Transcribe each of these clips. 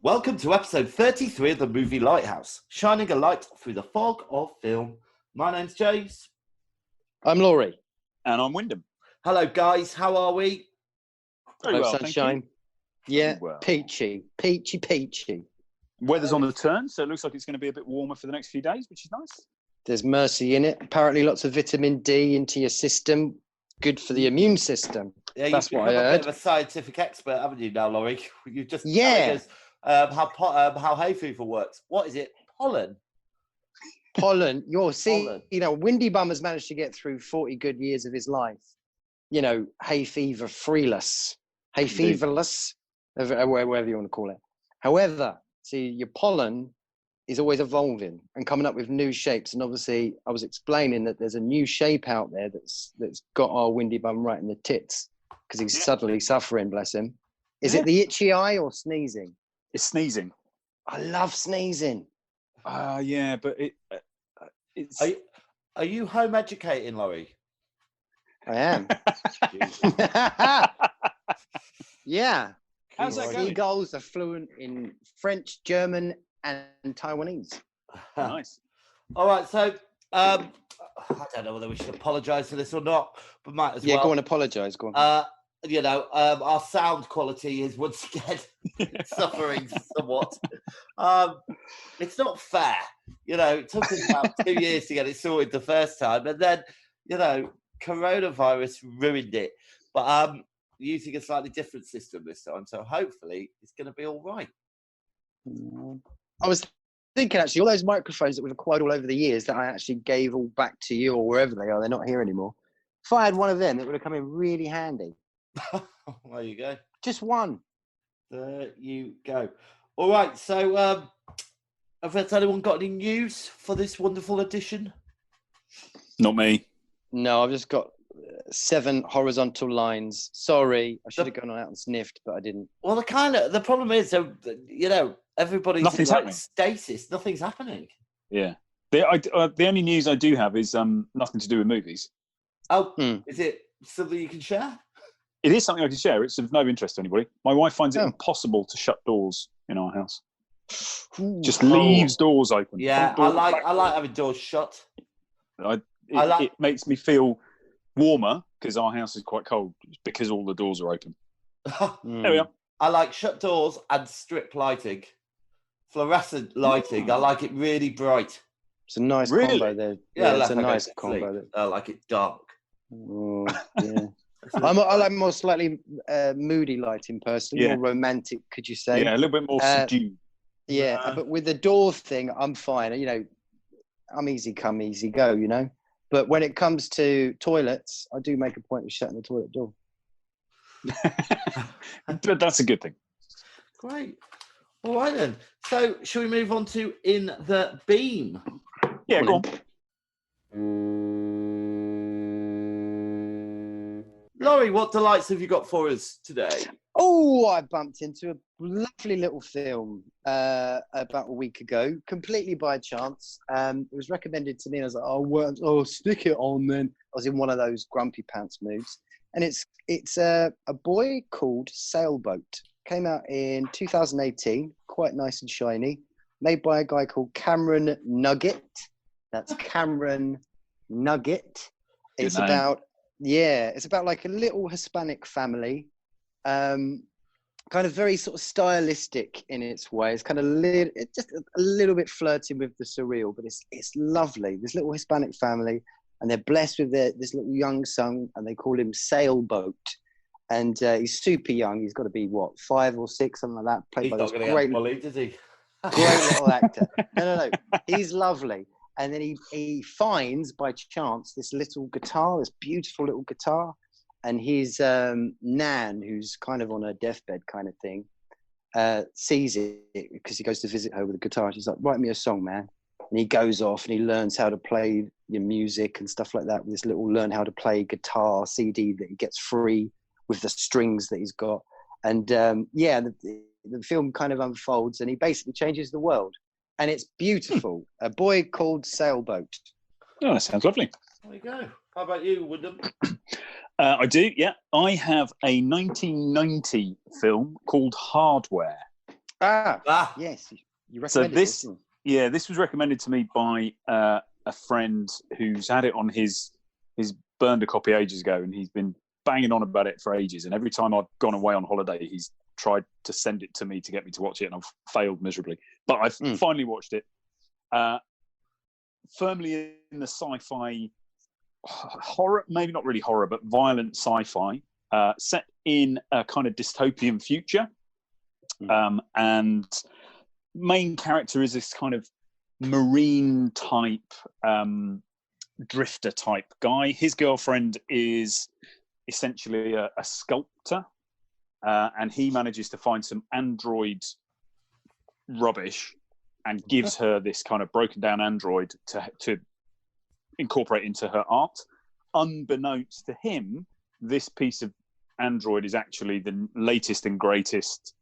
Welcome to episode 33 of the movie Lighthouse, shining a light through the fog of film. My name's James. I'm Laurie. And I'm Wyndham. Hello, guys. How are we? Very well, sunshine. Yeah, well. Peachy. Weather's on the turn, so it looks like it's going to be a bit warmer for the next few days, which is nice. There's mercy in it. Apparently lots of vitamin D into your system. Good for the immune system. Yeah, that's you've what I become a heard. bit of a scientific expert, haven't you now, Laurie? You've just told us how hay fever works. What is it? Pollen. Pollen. Pollen. You know, Windy Bum has managed to get through 40 good years of his life. You know, hay fever freeless, hay feverless, whatever you want to call it. However, see, your pollen is always evolving and coming up with new shapes. And obviously, I was explaining that there's a new shape out there that's got our Windy Bum right in the tits because he's suddenly suffering, bless him. Is it the itchy eye or sneezing? It's sneezing. I love sneezing. Yeah, but it's... Are you home educating, Laurie? I am. Yeah. How's that going? Seagulls are fluent in French, German, and Taiwanese. Nice. All right, so I don't know whether we should apologise for this or not, but might as well. Yeah, go on, apologise. Go on. Our sound quality is once again suffering somewhat. It's not fair. You know, it took us about 2 years to get it sorted the first time, and then, you know, coronavirus ruined it. But using a slightly different system this time, so hopefully it's going to be all right. I was thinking, actually, all those microphones that we've acquired all over the years that I actually gave all back to you or wherever they are, they're not here anymore. If I had one of them, it would have come in really handy. There you go. Just one. There you go. All right, so has anyone got any news for this wonderful edition? Not me. No, I've just got 7 horizontal lines. Sorry, I should have gone out and sniffed, but I didn't. Well, the problem is, you know, everybody's Nothing's in happening. Stasis. Nothing's happening. Yeah. The only news I do have is nothing to do with movies. Oh, Is it something you can share? It is something I can share. It's of no interest to anybody. My wife finds it impossible to shut doors in our house. Just leaves doors open. Yeah, I like having doors shut. It makes me feel warmer because our house is quite cold because all the doors are open. There we are. I like shut doors and strip lighting. Fluorescent lighting. I like it really bright. It's a nice combo there. Yeah, it's a nice combo there. I like it dark. Oh, yeah. I like more slightly moody lighting personally, more romantic, could you say? Yeah, a little bit more subdued. Yeah, but with the door thing, I'm fine. You know, I'm easy come, easy go, you know. But when it comes to toilets, I do make a point of shutting the toilet door. But that's a good thing. Great. All right then. So, shall we move on to In the Beam? Yeah, go on. Laurie, what delights have you got for us today? Oh, I bumped into a lovely little film about a week ago, completely by chance. It was recommended to me. I was like, oh, stick it on then. I was in one of those grumpy pants moods. And it's a boy called Sailboat. Came out in 2018, quite nice and shiny. Made by a guy called Cameron Nugget. That's Cameron Nugget. It's about like a little Hispanic family. Kind of very sort of stylistic in its way. It's kind of just a little bit flirting with the surreal, but it's lovely. This little Hispanic family, and they're blessed with this little young son, and they call him Sailboat. And he's super young. He's got to be 5 or 6, something like that. Played by this great, does he? Great little actor. No. He's lovely. And then he finds by chance this little guitar, this beautiful little guitar. And his nan, who's kind of on her deathbed kind of thing, sees it because he goes to visit her with a guitar. She's like, write me a song, man. And he goes off and he learns how to play your music and stuff like that with this little learn how to play guitar CD that he gets free with the strings that he's got. And the film kind of unfolds and he basically changes the world. And it's beautiful. A boy called Sailboat. Oh, that sounds lovely. There you go. How about you, Wyndham? I do, yeah. I have a 1990 film called Hardware. Yes. You recommended this? Yeah, this was recommended to me by a friend who's had it on his burned a copy ages ago, and he's been banging on about it for ages. And every time I've gone away on holiday, he's tried to send it to me to get me to watch it, and I've failed miserably. But I've finally watched it. Firmly in the sci-fi horror, maybe not really horror, but violent sci-fi, set in a kind of dystopian future. And main character is this kind of marine type, drifter type guy. His girlfriend is essentially a sculptor, and he manages to find some android rubbish and gives her this kind of broken down android to incorporate into her art. Unbeknownst to him, this piece of android is actually the latest and greatest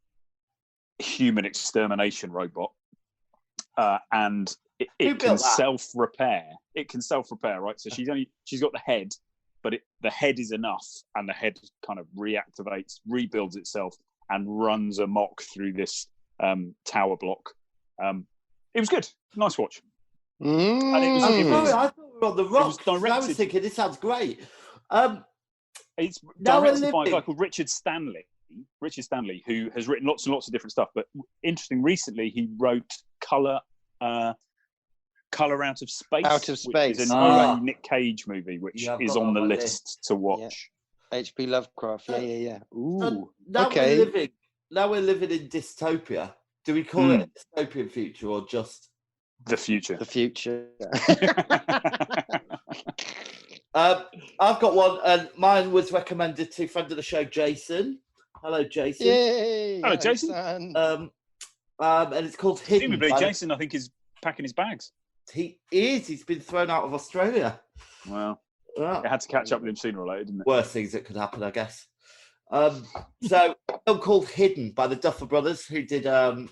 human extermination robot, and it can self-repair. It can self-repair, right? So she's got the head, but the head is enough, and the head kind of reactivates, rebuilds itself, and runs amok through this tower block. It was good, nice watch. And it was, I thought we were on the rocks. I was thinking this sounds great. It's directed by a guy called Richard Stanley, who has written lots and lots of different stuff. But interesting, recently he wrote Color Out of Space. Out of Space. Which is a Nick Cage movie, which is on the list to watch. Yeah. H.P. Lovecraft. Yeah. Ooh. So now we're living in dystopia. Do we call it a dystopian future or just the future? The future. I've got one, and mine was recommended to friend of the show, Jason. Hello, Jason. Yay! Hello, Jason. And it's called Hidden. Presumably, Jason, I think, is packing his bags. He is. He's been thrown out of Australia. Well, it had to catch up with him sooner or later, didn't it? Worst things that could happen, I guess. So, a film called Hidden by the Duffer Brothers, who did I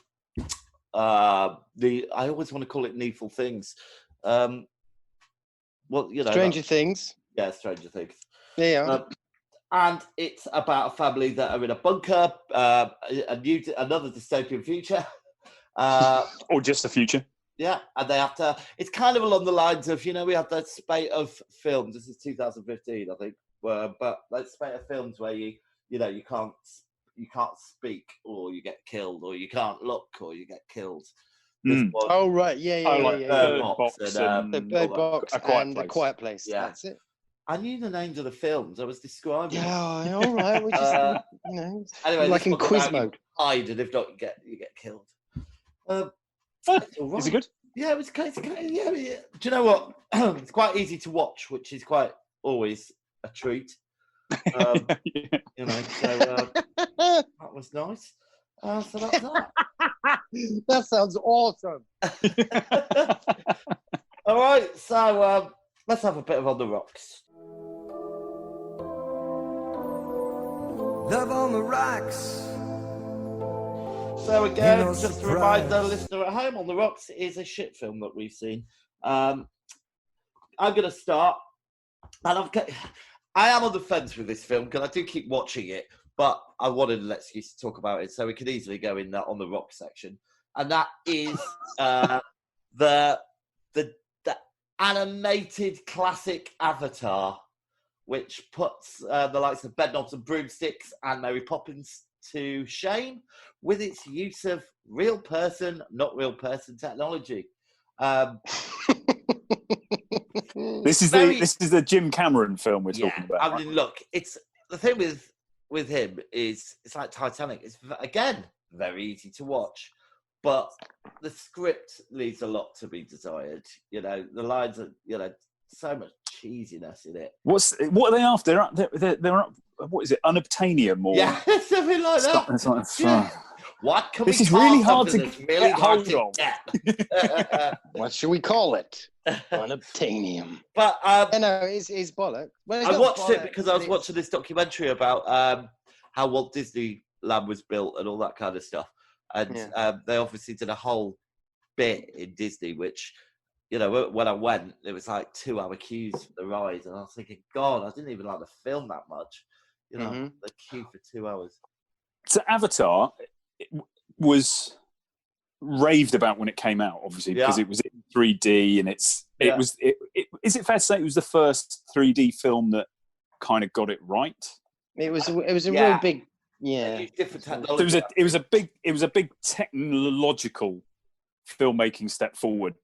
always want to call it Needful Things. Stranger Things. Yeah, Stranger Things. Yeah. And it's about a family that are in a bunker, another dystopian future. Or just a future. Yeah, and they have to. It's kind of along the lines of, we had that spate of films. This is 2015, I think. But that spate of films where you can't speak or you get killed, or you can't look or you get killed. Oh right, yeah. Bird Box and the Bird Box and The Quiet Place. Yeah, that's it. I knew the names of the films. I was describing. Yeah, all right. We just, anyway, like in quiz mode. Hide, and if not, you get killed. Is it good? Yeah, it was kind of, yeah. Do you know what? It's quite easy to watch, which is quite always a treat. So that was nice. So that's that. That sounds awesome. All right, so let's have a bit of On the Rocks. Love on the Rocks. So again, just to remind the listener at home, On the Rocks is a shit film that we've seen. I'm going to start, and I am on the fence with this film because I do keep watching it, but I wanted an excuse to talk about it, so we could easily go in that On the Rocks section, and that is the animated classic Avatar, which puts the likes of Bedknobs and Broomsticks and Mary Poppins to shame with its use of real person, not real person technology. This is the Jim Cameron film we're talking about. I mean, look, it's the thing with him is it's like Titanic. It's again very easy to watch, but the script leaves a lot to be desired. The lines are so much cheesiness in it. What are they after? They're what is it? Unobtainium or something like that. It's like, What can this we is really hard to really get hard hold of. What should we call it? Unobtainium. But it's bollocks. I watched it because I was watching this documentary about how Walt Disneyland was built and all that kind of stuff. And they obviously did a whole bit in Disney, which you know, when I went, it was like 2-hour queues for the ride, and I was thinking, God, I didn't even like the film that much. You know, the queue for 2 hours. So Avatar was raved about when it came out, obviously, because it was in 3D, and is it fair to say it was the first 3D film that kind of got it right? It was a real big different technology. So it was a big technological filmmaking step forward.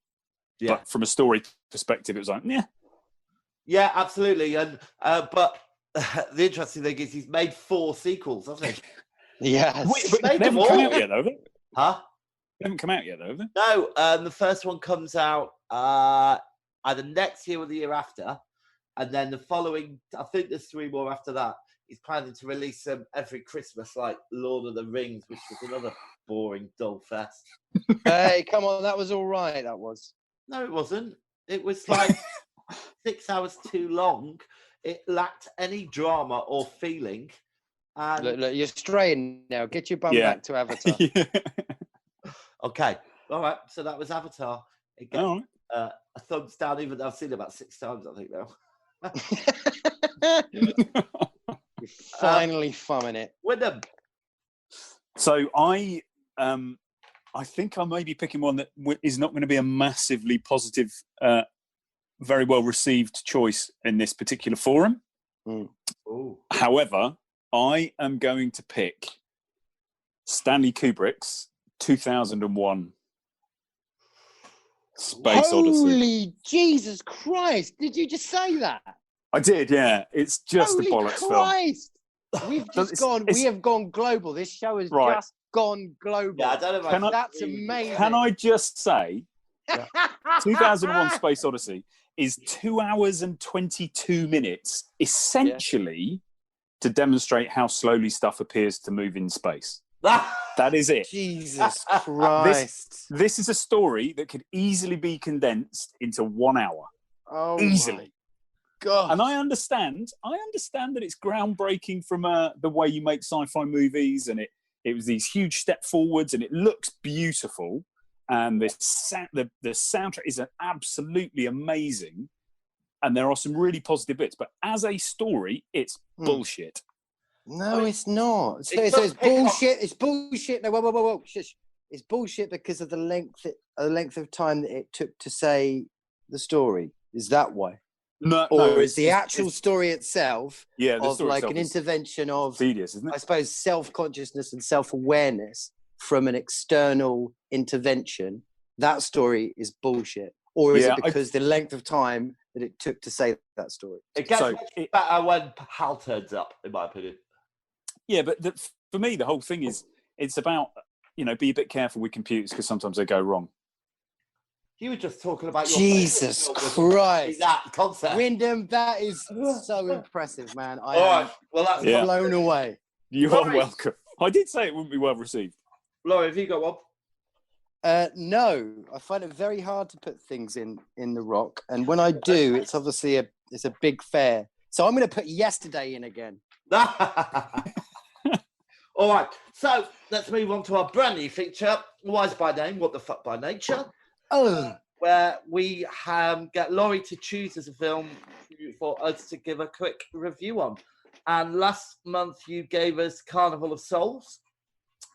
Yeah. But from a story perspective, it was like, yeah, absolutely. And but the interesting thing is he's made 4 sequels, hasn't he? Yes. Wait, but they haven't come out yet, though, have they? Huh? They haven't come out yet, though, have they? No, the first one comes out either next year or the year after. And then the following, I think there's 3 more after that. He's planning to release them every Christmas, like Lord of the Rings, which was another boring, dull fest. Hey, come on, that was all right, that was. No, it wasn't. It was like 6 hours too long. It lacked any drama or feeling. And Look, you're straying now. Get your bum back to Avatar. Okay. All right. So that was Avatar. It gets a thumbs down, even though I've seen it about 6 times, I think, now. You're finally thumbing it. Wyndham. So I think I may be picking one that is not going to be a massively positive, very well received choice in this particular forum. However, I am going to pick Stanley Kubrick's 2001 Space Odyssey. Holy Jesus Christ! Did you just say that? I did, yeah. It's just Holy a bollocks Christ. film. We've just we have gone global. This show has just gone global. Yeah, I don't know. That's amazing. Can I just say, 2001 Space Odyssey is 2 hours and 22 minutes, essentially to demonstrate how slowly stuff appears to move in space. That is it. Jesus Christ. This is a story that could easily be condensed into 1 hour. Oh, easily. God. And I understand that it's groundbreaking from the way you make sci-fi movies, and it was these huge step forwards, and it looks beautiful, and the soundtrack is absolutely amazing, and there are some really positive bits. But as a story, it's bullshit. No, it's not. So it's bullshit. It's bullshit. No, whoa. Shush. It's bullshit because of the length of time that it took to say the story. Is that why? No, is the actual story itself of like an intervention of tedious, isn't it? I suppose self-consciousness and self-awareness from an external intervention? That story is bullshit. Or is it because the length of time that it took to say that story? It gets better when Hal turns up, in my opinion. Yeah, but for me, the whole thing is it's about, be a bit careful with computers because sometimes they go wrong. You were just talking about your Jesus Christ. That concept. Wyndham, that is so impressive, man. All right. Well, that's blown away. You are welcome. I did say it wouldn't be well received. Laurie, have you got one? No. I find it very hard to put things in the rock. And when I do, it's obviously a big fair. So I'm going to put Yesterday in again. All right. So let's move on to our brand new feature, Wise by Name, What the Fuck by Nature. Where we get Laurie to choose as a film for us to give a quick review on. And last month you gave us Carnival of Souls.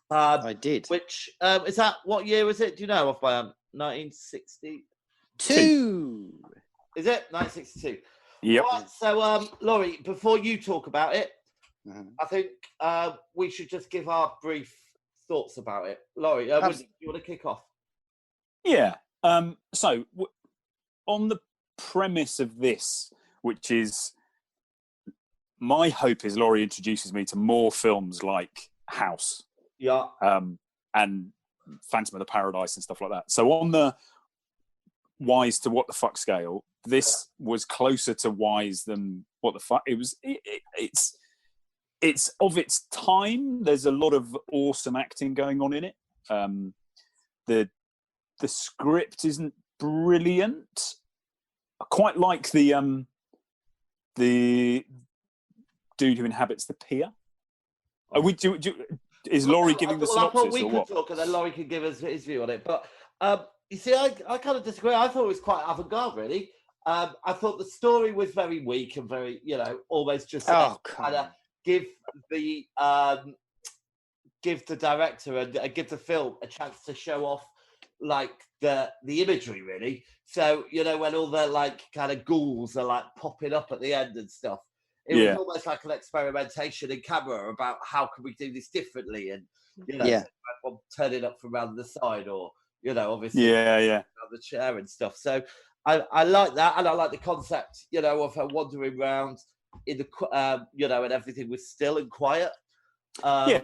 I did. Which is that? What year was it? Do you know? Off by 1962. Is it 1962? Yep. Right, so Laurie, before you talk about it, I think we should just give our brief thoughts about it. Laurie, you want to kick off? Yeah. So, on the premise of this, which is my hope is Laurie introduces me to more films like House, and Phantom of the Paradise and stuff like that. So, on the Wise to What the Fuck scale, this was closer to Wise than What the Fuck. It's of its time. There's a lot of awesome acting going on in it. The script isn't brilliant. I quite like the dude who inhabits the pier. Is Laurie giving the synopsis we or what? Talk and then Laurie can give us his view on it. But You see, I kind of disagree. I thought it was quite avant-garde, really. I thought the story was very weak and very, almost just kind of give the director and give the film a chance to show off like the imagery, really. So when all the like kind of ghouls are like popping up at the end and stuff, it was almost like an experimentation in camera about how can we do this differently, and turning up from around the side, or obviously around the chair and stuff. So I like that, and I like the concept, of her wandering around in the and everything was still and quiet. So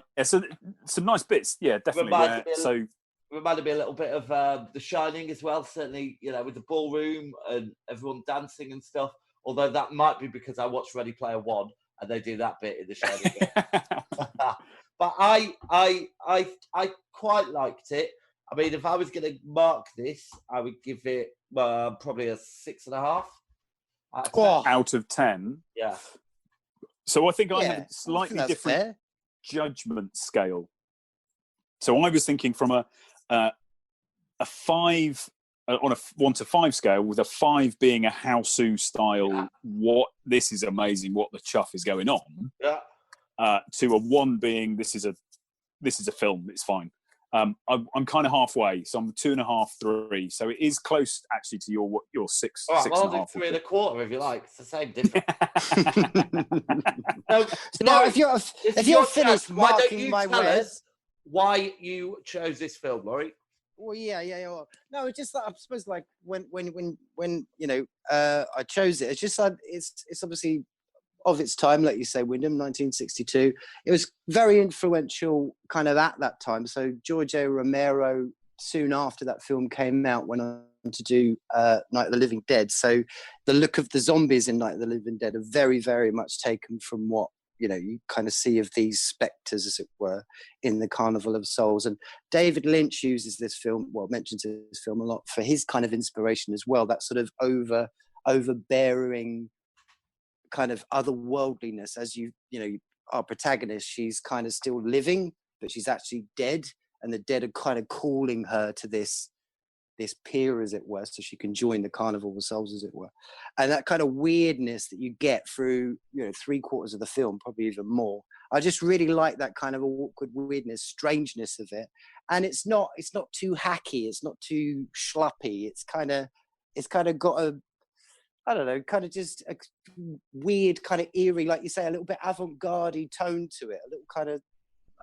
some nice bits, definitely. Reminded me a little bit of The Shining as well, certainly, with the ballroom and everyone dancing and stuff. Although that might be because I watched Ready Player One and they do that bit in The Shining. But I quite liked it. I mean, if I was going to mark this, I would give it probably a 6.5 out of 10. Yeah. So I think I have a slightly different judgment scale. So I was thinking from a 5 on a 1 to 5 scale, with a 5 being a How-Su style. What, this is amazing! What the chuff is going on? Yeah. To a 1 being this is a film. It's fine. I'm kind of halfway, so I'm 2.5, 3. So it is close actually to your 6. All right, 6 well, and a I'll half. do 3.25 if you like. It's the same difference. Now, if you're finished marking my words, why you chose this film, Laurie? Well, yeah. No, it's just that I suppose like when I chose it, it's just like it's obviously of its time, like you say, Wyndham, 1962. It was very influential kind of at that time. So George A. Romero, soon after that film came out, went on to do Night of the Living Dead. So the look of the zombies in Night of the Living Dead are very, very much taken from what you kind of see of these spectres, as it were, in the Carnival of Souls. And David Lynch uses this film, mentions this film a lot for his kind of inspiration as well. That sort of overbearing kind of otherworldliness. As our protagonist, she's kind of still living, but she's actually dead, and the dead are kind of calling her to this pier, as it were, so she can join the Carnival of Souls, as it were. And that kind of weirdness that you get through 3/4 of the film, probably even more. I just really like that kind of awkward weirdness, strangeness of it. And it's not too hacky, it's not too schluppy. It's kind of got a, I don't know, kind of just a weird, kind of eerie, like you say, a little bit avant-garde tone to it. A little kind of,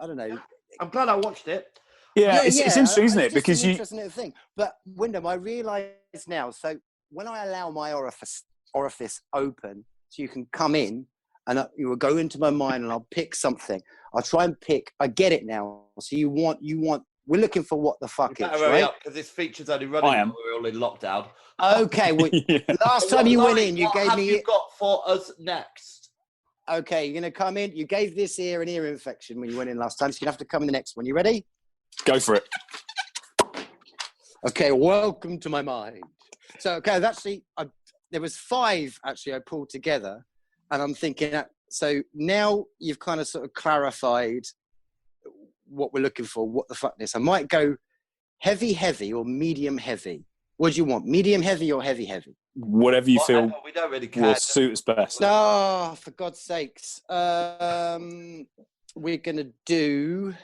I don't know. I'm glad I watched it. Yeah, it's interesting, isn't it? Because interesting little thing. But Wyndham, I realise now. So when I allow my orifice open, so you can come in, and you will go into my mind, and I'll pick something. I'll try and pick. I get it now. So you want. We're looking for what the fuck is, right? Because this feature's only running when we're all in lockdown. Okay. Well, last time you went in, you gave me. What have you got for us next? Okay, you're gonna come in. You gave this ear an ear infection when you went in last time, so you have to come in the next one. You ready? Go for it. Okay, welcome to my mind. So, okay, actually, there was 5 actually I pulled together, and I'm thinking that. So now you've kind of sort of clarified what we're looking for. What the fuck this? I might go heavy, or medium heavy. What do you want? Medium heavy or heavy? Whatever you feel we don't really care. Will suit us best. No, for God's sakes. We're gonna do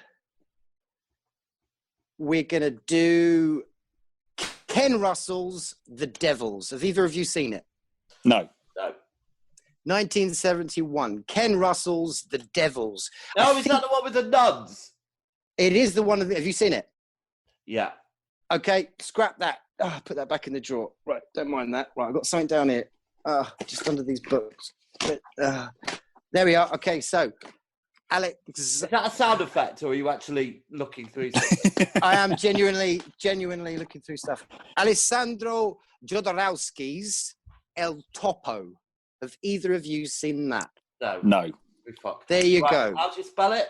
Ken Russell's The Devils. Have either of you seen it? No. 1971. Ken Russell's The Devils. No, is that the one with the nuns? It is the one. Have you seen it? Yeah. Okay, scrap that. Put that back in the drawer. Right, don't mind that. Right, I've got something down here. Just under these books. There we are. Okay, so Alex. Is that a sound effect, or are you actually looking through something? I am genuinely looking through stuff. Alessandro Jodorowsky's El Topo. Have either of you seen that? No. There you go. How'd you spell it?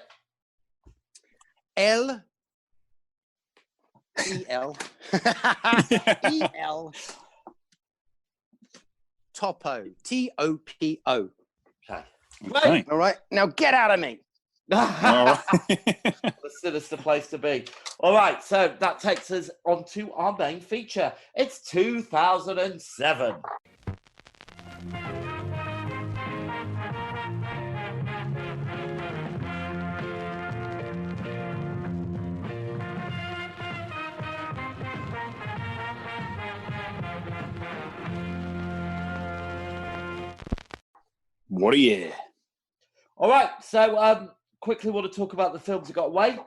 E-L Topo. Topo. Okay. Okay. All right. Now get out of me. All right. The sinister place to be. All right, so that takes us on to our main feature. It's 2007. What a year. All right, so quickly want to talk about the films that got away.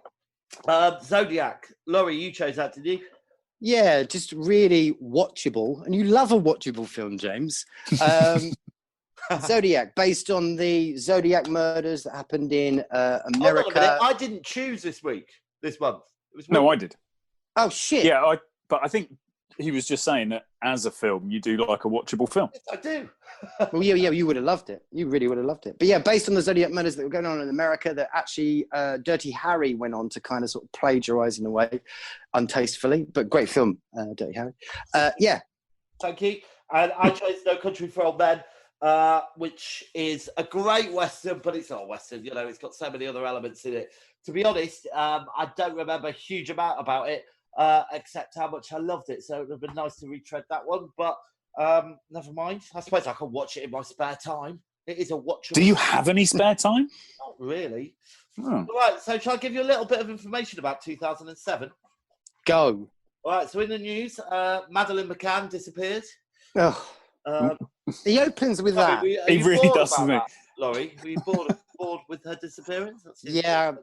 Zodiac. Laurie, you chose that, did you? Yeah, just really watchable. And you love a watchable film, James. Zodiac, based on the Zodiac murders that happened in America. Hold on a minute. I didn't choose this month. It was No, I did. Oh, shit. Yeah, but I think he was just saying that as a film, you do like a watchable film. Yes, I do. Well, yeah, you would have loved it. You really would have loved it. But yeah, based on the Zodiac murders that were going on in America, that actually Dirty Harry went on to kind of sort of plagiarize in a way, untastefully, but great film, Dirty Harry. Yeah. Thank you. And I chose No Country for Old Men, which is a great Western, but it's not a Western. You know, it's got so many other elements in it. To be honest, I don't remember a huge amount about it, except how much I loved it. So it would have been nice to retread that one, but never mind. I suppose I can watch it in my spare time. It is a watchable. Do you have any spare time? Not really. Oh. All right, so shall I give you a little bit of information about 2007? Go. All right, so in the news, Madeleine McCann disappeared. Oh, he opens with that. He really does, doesn't he? Laurie, were you bored with her disappearance? Yeah,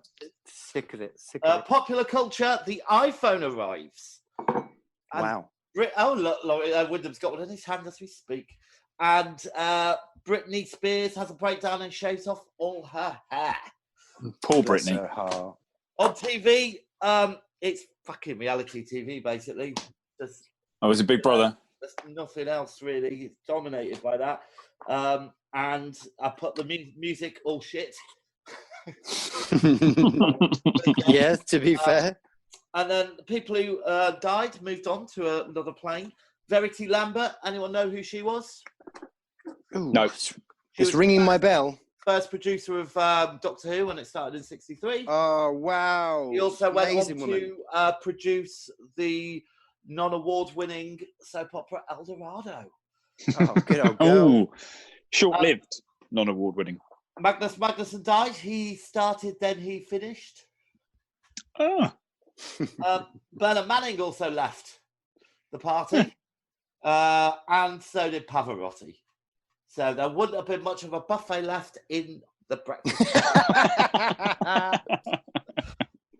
sick of it. Sick of it. Popular culture, the iPhone arrives. And Wow. Look, Laurie, Wyndham's got one in his hand as we speak. And Britney Spears has a breakdown and shaves off all her hair. Poor Britney. On TV, it's fucking reality TV, basically. It's a Big Brother. There's nothing else, really. It's dominated by that. And I put the music all shit. Yeah, to be fair. And then the people who died moved on to another plane. Verity Lambert, anyone know who she was? Ooh, No. It's ringing my bell. First producer of Doctor Who when it started in 1963. Oh, wow. He also went on Amazing woman. to produce the non-award winning soap opera El Dorado. Oh, good old girl. Oh, short-lived, non-award winning. Magnus Magnuson died. He started, then he finished. Oh. Bernard Manning also left the party. And so did Pavarotti. So there wouldn't have been much of a buffet left in the breakfast.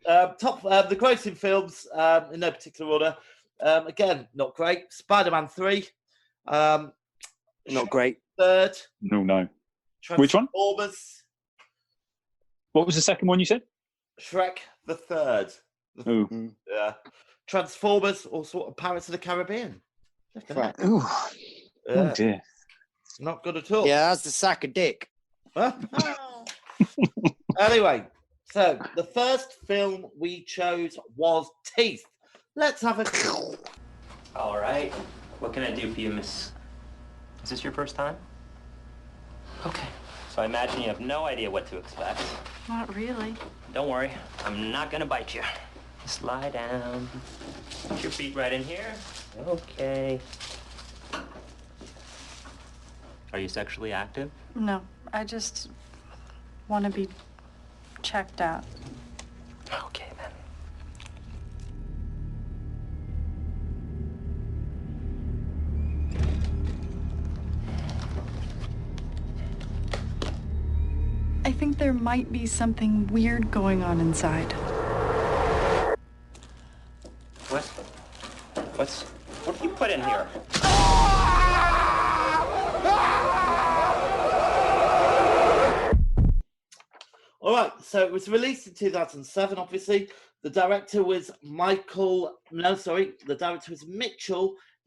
The grossing films, in no particular order. Again, not great. Spider-Man 3. Not great. Third. No. Which one? Transformers. What was the second one you said? Shrek the Third. Oh. Yeah. Transformers, or sort of Pirates of the Caribbean. Right. Oh dear. Not good at all. Yeah, that's the sack of dick. Anyway, so the first film we chose was Teeth. Let's have a. All right. What can I do for you, miss? Is this your first time? Okay. So I imagine you have no idea what to expect. Not really. Don't worry. I'm not gonna bite you. Just lie down. Put your feet right in here. Okay. Are you sexually active? No, I just want to be checked out. Okay, then. I think there might be something weird going on inside. What did you put in here? All right, so it was released in 2007, obviously. The director was Mitchell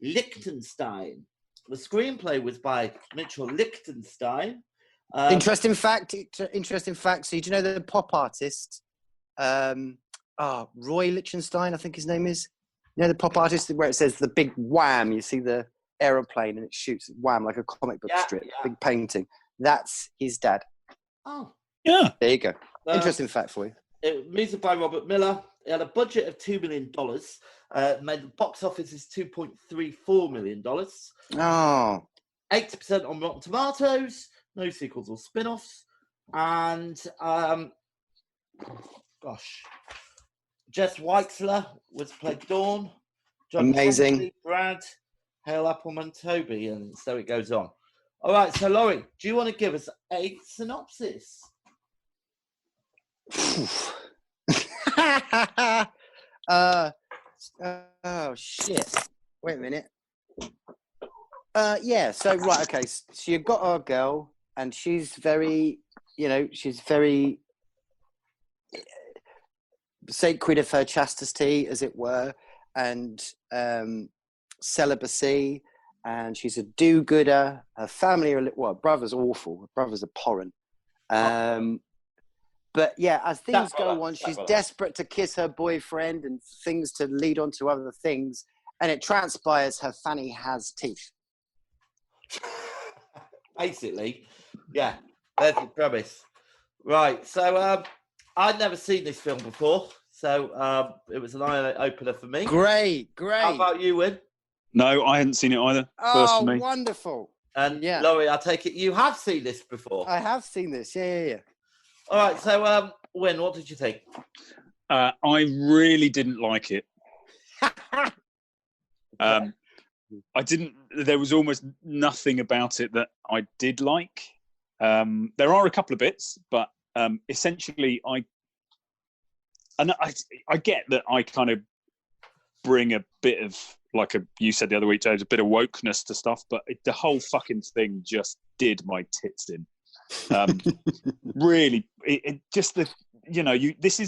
Lichtenstein. The screenplay was by Mitchell Lichtenstein. Interesting fact. So, do you know the pop artist? Roy Lichtenstein, I think his name is. You know the pop artist where it says the big wham. You see the aeroplane and it shoots wham like a comic book strip, big painting. That's his dad. Oh, Yeah. There you go. Interesting fact for you. Music by Robert Miller. It had a budget of $2 million. Made the box office is $2.34 million. Oh. 80% on Rotten Tomatoes. No sequels or spin-offs. And Jess Weitzler was played Dawn. John Amazing. Kennedy, Brad, Hale Appleman, Toby, and so it goes on. All right, so Laurie, do you want to give us a synopsis? Oh shit! Wait a minute. Yeah. So right, okay. So you've got our girl, and she's very, she's very sacred of her chastity, as it were, and celibacy, and she's a do-gooder. Her family are her brother's awful. Her brother's abhorrent. But yeah, as things go on, she's desperate to kiss her boyfriend and things to lead on to other things. And it transpires her fanny has teeth. Basically, yeah, there's the premise. Right, so I'd never seen this film before, so it was an eye-opener for me. Great. How about you, Win? No, I hadn't seen it either. First for me. Wonderful. And yeah. Laurie, I take it you have seen this before. I have seen this, yeah. All right, so Win, what did you think? I really didn't like it. I didn't. There was almost nothing about it that I did like. There are a couple of bits, but essentially, I get that I kind of bring a bit of, like you said the other week, James, a bit of wokeness to stuff, but the whole fucking thing just did my tits in. Really, it just the this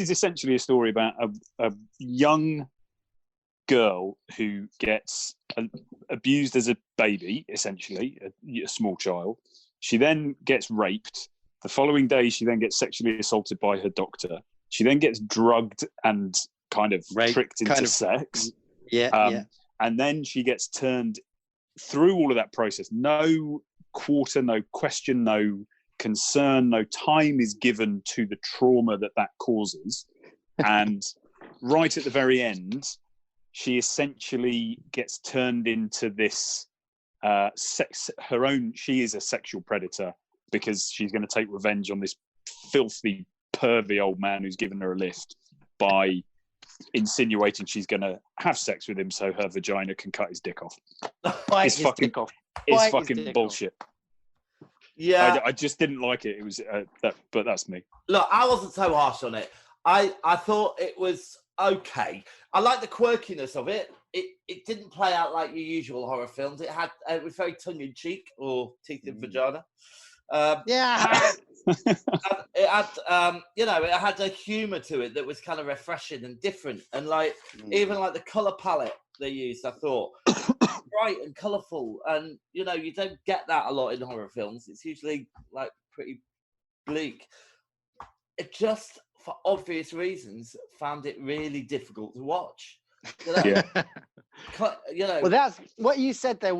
is essentially a story about a young girl who gets abused as a baby, essentially a small child. She then gets raped. The following day, she then gets sexually assaulted by her doctor. She then gets drugged and kind of tricked into sex. Yeah. And then she gets turned through all of that process. No quarter, no question, no concern, no time is given to the trauma that causes. And right at the very end, she essentially gets turned into this she is a sexual predator because she's going to take revenge on this filthy, pervy old man who's given her a lift by insinuating she's going to have sex with him so her vagina can cut his dick off. It's fucking bullshit. Yeah, I just didn't like it. It was but that's me. Look, I wasn't so harsh on it. I thought it was okay. I like the quirkiness of it. It didn't play out like your usual horror films. It was very tongue in cheek or teeth in vagina. Yeah. It had a humour to it that was kind of refreshing and different, and even like the colour palette they used, I thought bright and colourful, and you don't get that a lot in horror films. It's usually like pretty bleak. It just, for obvious reasons, found it really difficult to watch. Yeah. Well, that's what you said there.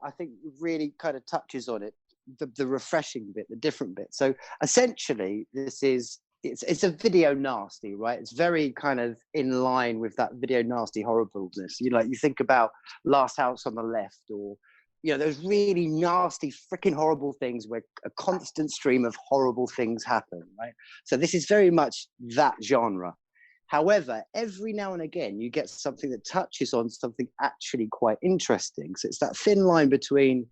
I think really kind of touches on it. The refreshing bit, the different bit. So essentially, it's a video nasty, right? It's very kind of in line with that video nasty horribleness. You think about Last House on the Left, or those really nasty, freaking horrible things where a constant stream of horrible things happen, right? So this is very much that genre. However, every now and again, you get something that touches on something actually quite interesting. So it's that thin line between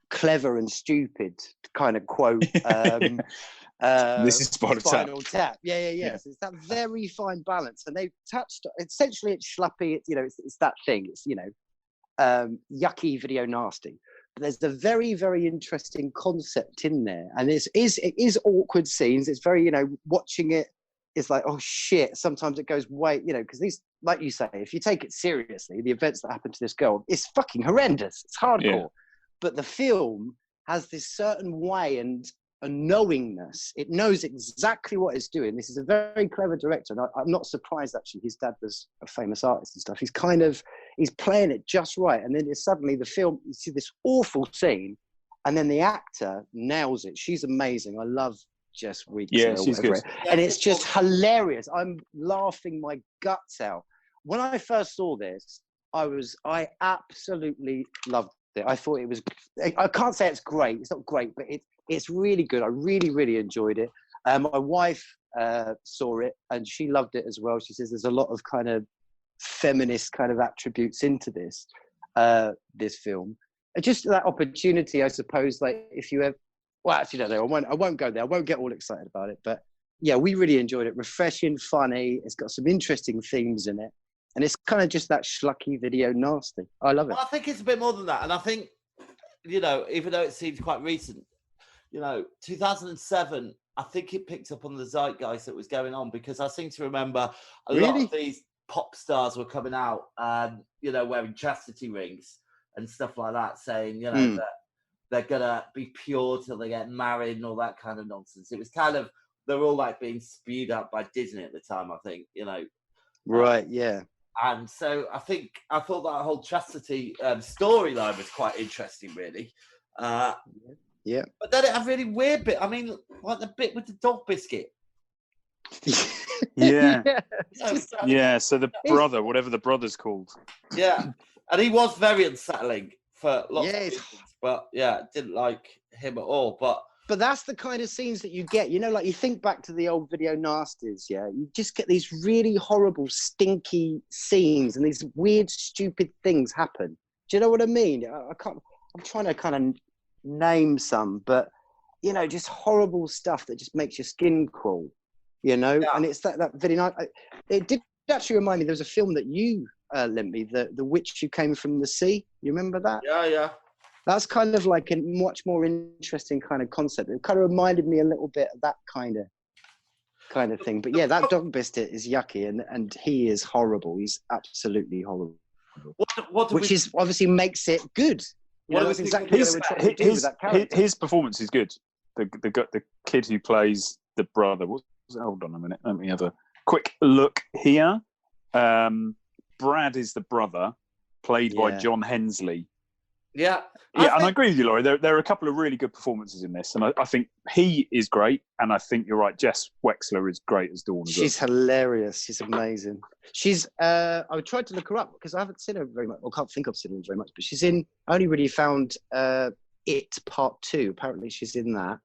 clever and stupid, to kind of quote this is Spinal Tap. Yeah. So it's that very fine balance, and they've touched. Essentially, it's schluppy. It's that thing. It's yucky, video nasty. But there's the very, very interesting concept in there, and it is awkward scenes. It's very watching it. It's like, oh shit. Sometimes it goes way, because these, like you say, if you take it seriously, the events that happen to this girl, it's fucking horrendous. It's hardcore. Yeah. But the film has this certain way and a knowingness. It knows exactly what it's doing. This is a very clever director. And I'm not surprised, actually. His dad was a famous artist and stuff. He's playing it just right. And then it's suddenly the film, you see this awful scene, and then the actor nails it. She's amazing. I love Jess Weeks Yeah, or she's whatever. good. And it's just hilarious. I'm laughing my guts out. When I first saw this, I absolutely loved it. I thought it was, I can't say it's great. It's not great, but it's really good. I really, really enjoyed it. My wife saw it and she loved it as well. She says there's a lot of kind of feminist kind of attributes into this film. Just that opportunity, I suppose, like if you have, well, actually, no, I won't go there. I won't get all excited about it. But yeah, we really enjoyed it. Refreshing, funny. It's got some interesting themes in it. And it's kind of just that schlucky video nasty. I love it. Well, I think it's a bit more than that. And I think, even though it seems quite recent, 2007, I think it picked up on the zeitgeist that was going on, because I seem to remember a lot of these pop stars were coming out and, wearing chastity rings and stuff like that, saying, that they're going to be pure till they get married and all that kind of nonsense. It was kind of, they're all like being spewed out by Disney at the time, I think, Right, yeah. And so I thought that whole chastity storyline was quite interesting, really. Yeah. But then it had really weird bit. I mean, like the bit with the dog biscuit. Yeah. Yeah. So the brother, whatever the brother's called. Yeah. And he was very unsettling for lots of Yes. reasons. But yeah, didn't like him at all. But that's the kind of scenes that you get, like you think back to the old video nasties, yeah? You just get these really horrible, stinky scenes and these weird, stupid things happen. Do you know what I mean? I'm trying to kind of name some, but, just horrible stuff that just makes your skin crawl, Yeah. And it's that video. It did actually remind me, there was a film that you lent me, The Witch Who Came from the Sea. You remember that? Yeah. That's kind of like a much more interesting kind of concept. It kind of reminded me a little bit of that kind of thing. But yeah, that dog biscuit is yucky, and he is horrible. He's absolutely horrible. Which is obviously makes it good. That's exactly what they were trying to do with that character. His performance is good. The kid who plays the brother. Hold on a minute. Let me have a quick look here. Brad is the brother, played by John Hensley. Yeah. And I agree with you, Laurie. There are a couple of really good performances in this, and I think he is great, and I think you're right. Jess Wexler is great as Dawn. She's hilarious. She's amazing. She's. I tried to look her up because I haven't seen her very much, or can't think I've seen her very much. But she's in. I only really found It Part 2. Apparently, she's in that,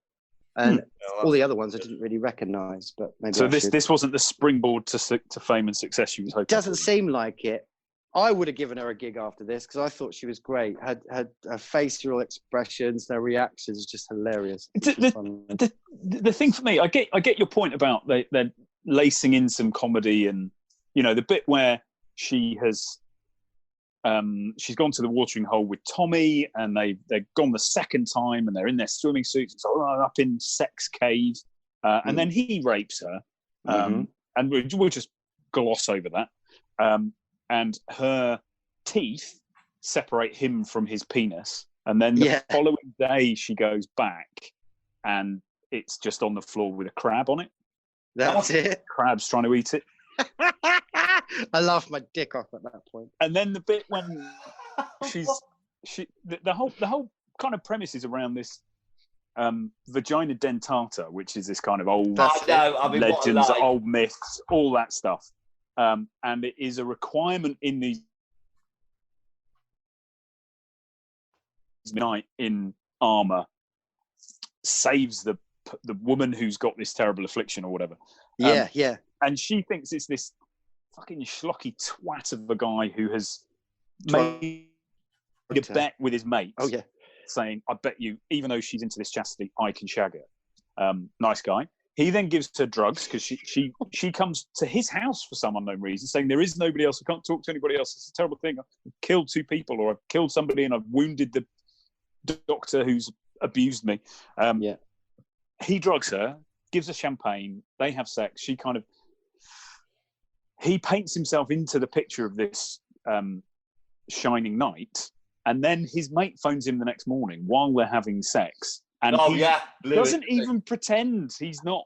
and all the other ones I didn't really recognise. But maybe so. This wasn't the springboard to fame and success you was hoping. Doesn't seem like it. I would have given her a gig after this because I thought she was great. Had her facial expressions, their reactions, just hilarious. The thing for me, I get your point about they're lacing in some comedy, and the bit where she has she's gone to the watering hole with Tommy, and they've gone the second time, and they're in their swimming suits. It's up in sex cave, and then he rapes her, and we'll just gloss over that. And her teeth separate him from his penis. And then the following day, she goes back and it's just on the floor with a crab on it. That's it. Crab's trying to eat it. I laughed my dick off at that point. And then the bit when the whole kind of premise is around this vagina dentata, which is this kind of old legends, old myths, all that stuff. And it is a requirement in these knight in armor saves the woman who's got this terrible affliction or whatever. And she thinks it's this fucking schlocky twat of a guy who has made a bet with his mates. Saying, I bet you, even though she's into this chastity, I can shag her. Nice guy. He then gives her drugs because she comes to his house for some unknown reason, saying there is nobody else. I can't talk to anybody else. It's a terrible thing. I've killed 2 people, or I've killed somebody, and I've wounded the doctor who's abused me. He drugs her, gives her champagne. They have sex. He paints himself into the picture of this shining knight, and then his mate phones him the next morning while they're having sex. And he doesn't even pretend he's not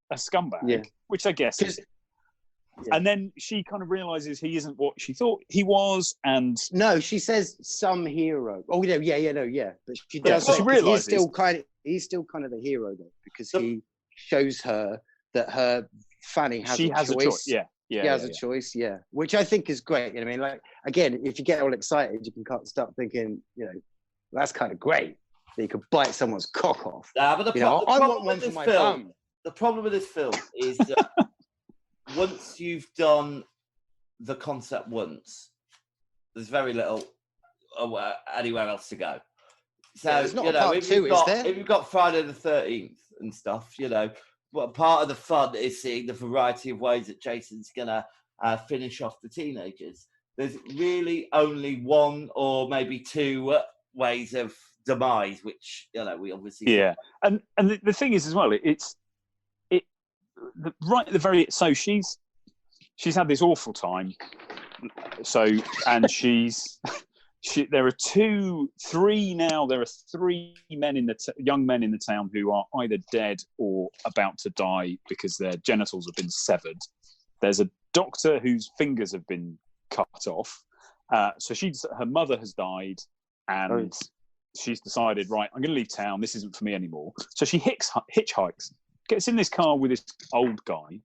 a scumbag, which I guess is. And then she kind of realizes he isn't what she thought he was, and no, she says some hero. Oh yeah. But she does. So she realizes he's still kind of the hero though, because shows her that her Fanny has She a has choice. a choice. Yeah. She has a choice, which I think is great. You know what I mean? Like, again, if you get all excited, you can start thinking, that's kind of great that you could bite someone's cock off. But the I want problem one with for this my film, bum. the problem with this film is that once you've done the concept once, there's very little anywhere else to go. So, there's not a part two, is there? If you've got Friday the 13th and stuff, but part of the fun is seeing the variety of ways that Jason's going to finish off the teenagers. There's really only one or maybe two ways of demise, which, we obviously... Yeah, and the thing is as well, right at the very... So she's had this awful time. So, and there are three men young men in the town who are either dead or about to die because their genitals have been severed. There's a doctor whose fingers have been cut off. So her mother has died, and she's decided, right, I'm going to leave town. This isn't for me anymore. So she hitchhikes, gets in this car with this old guy,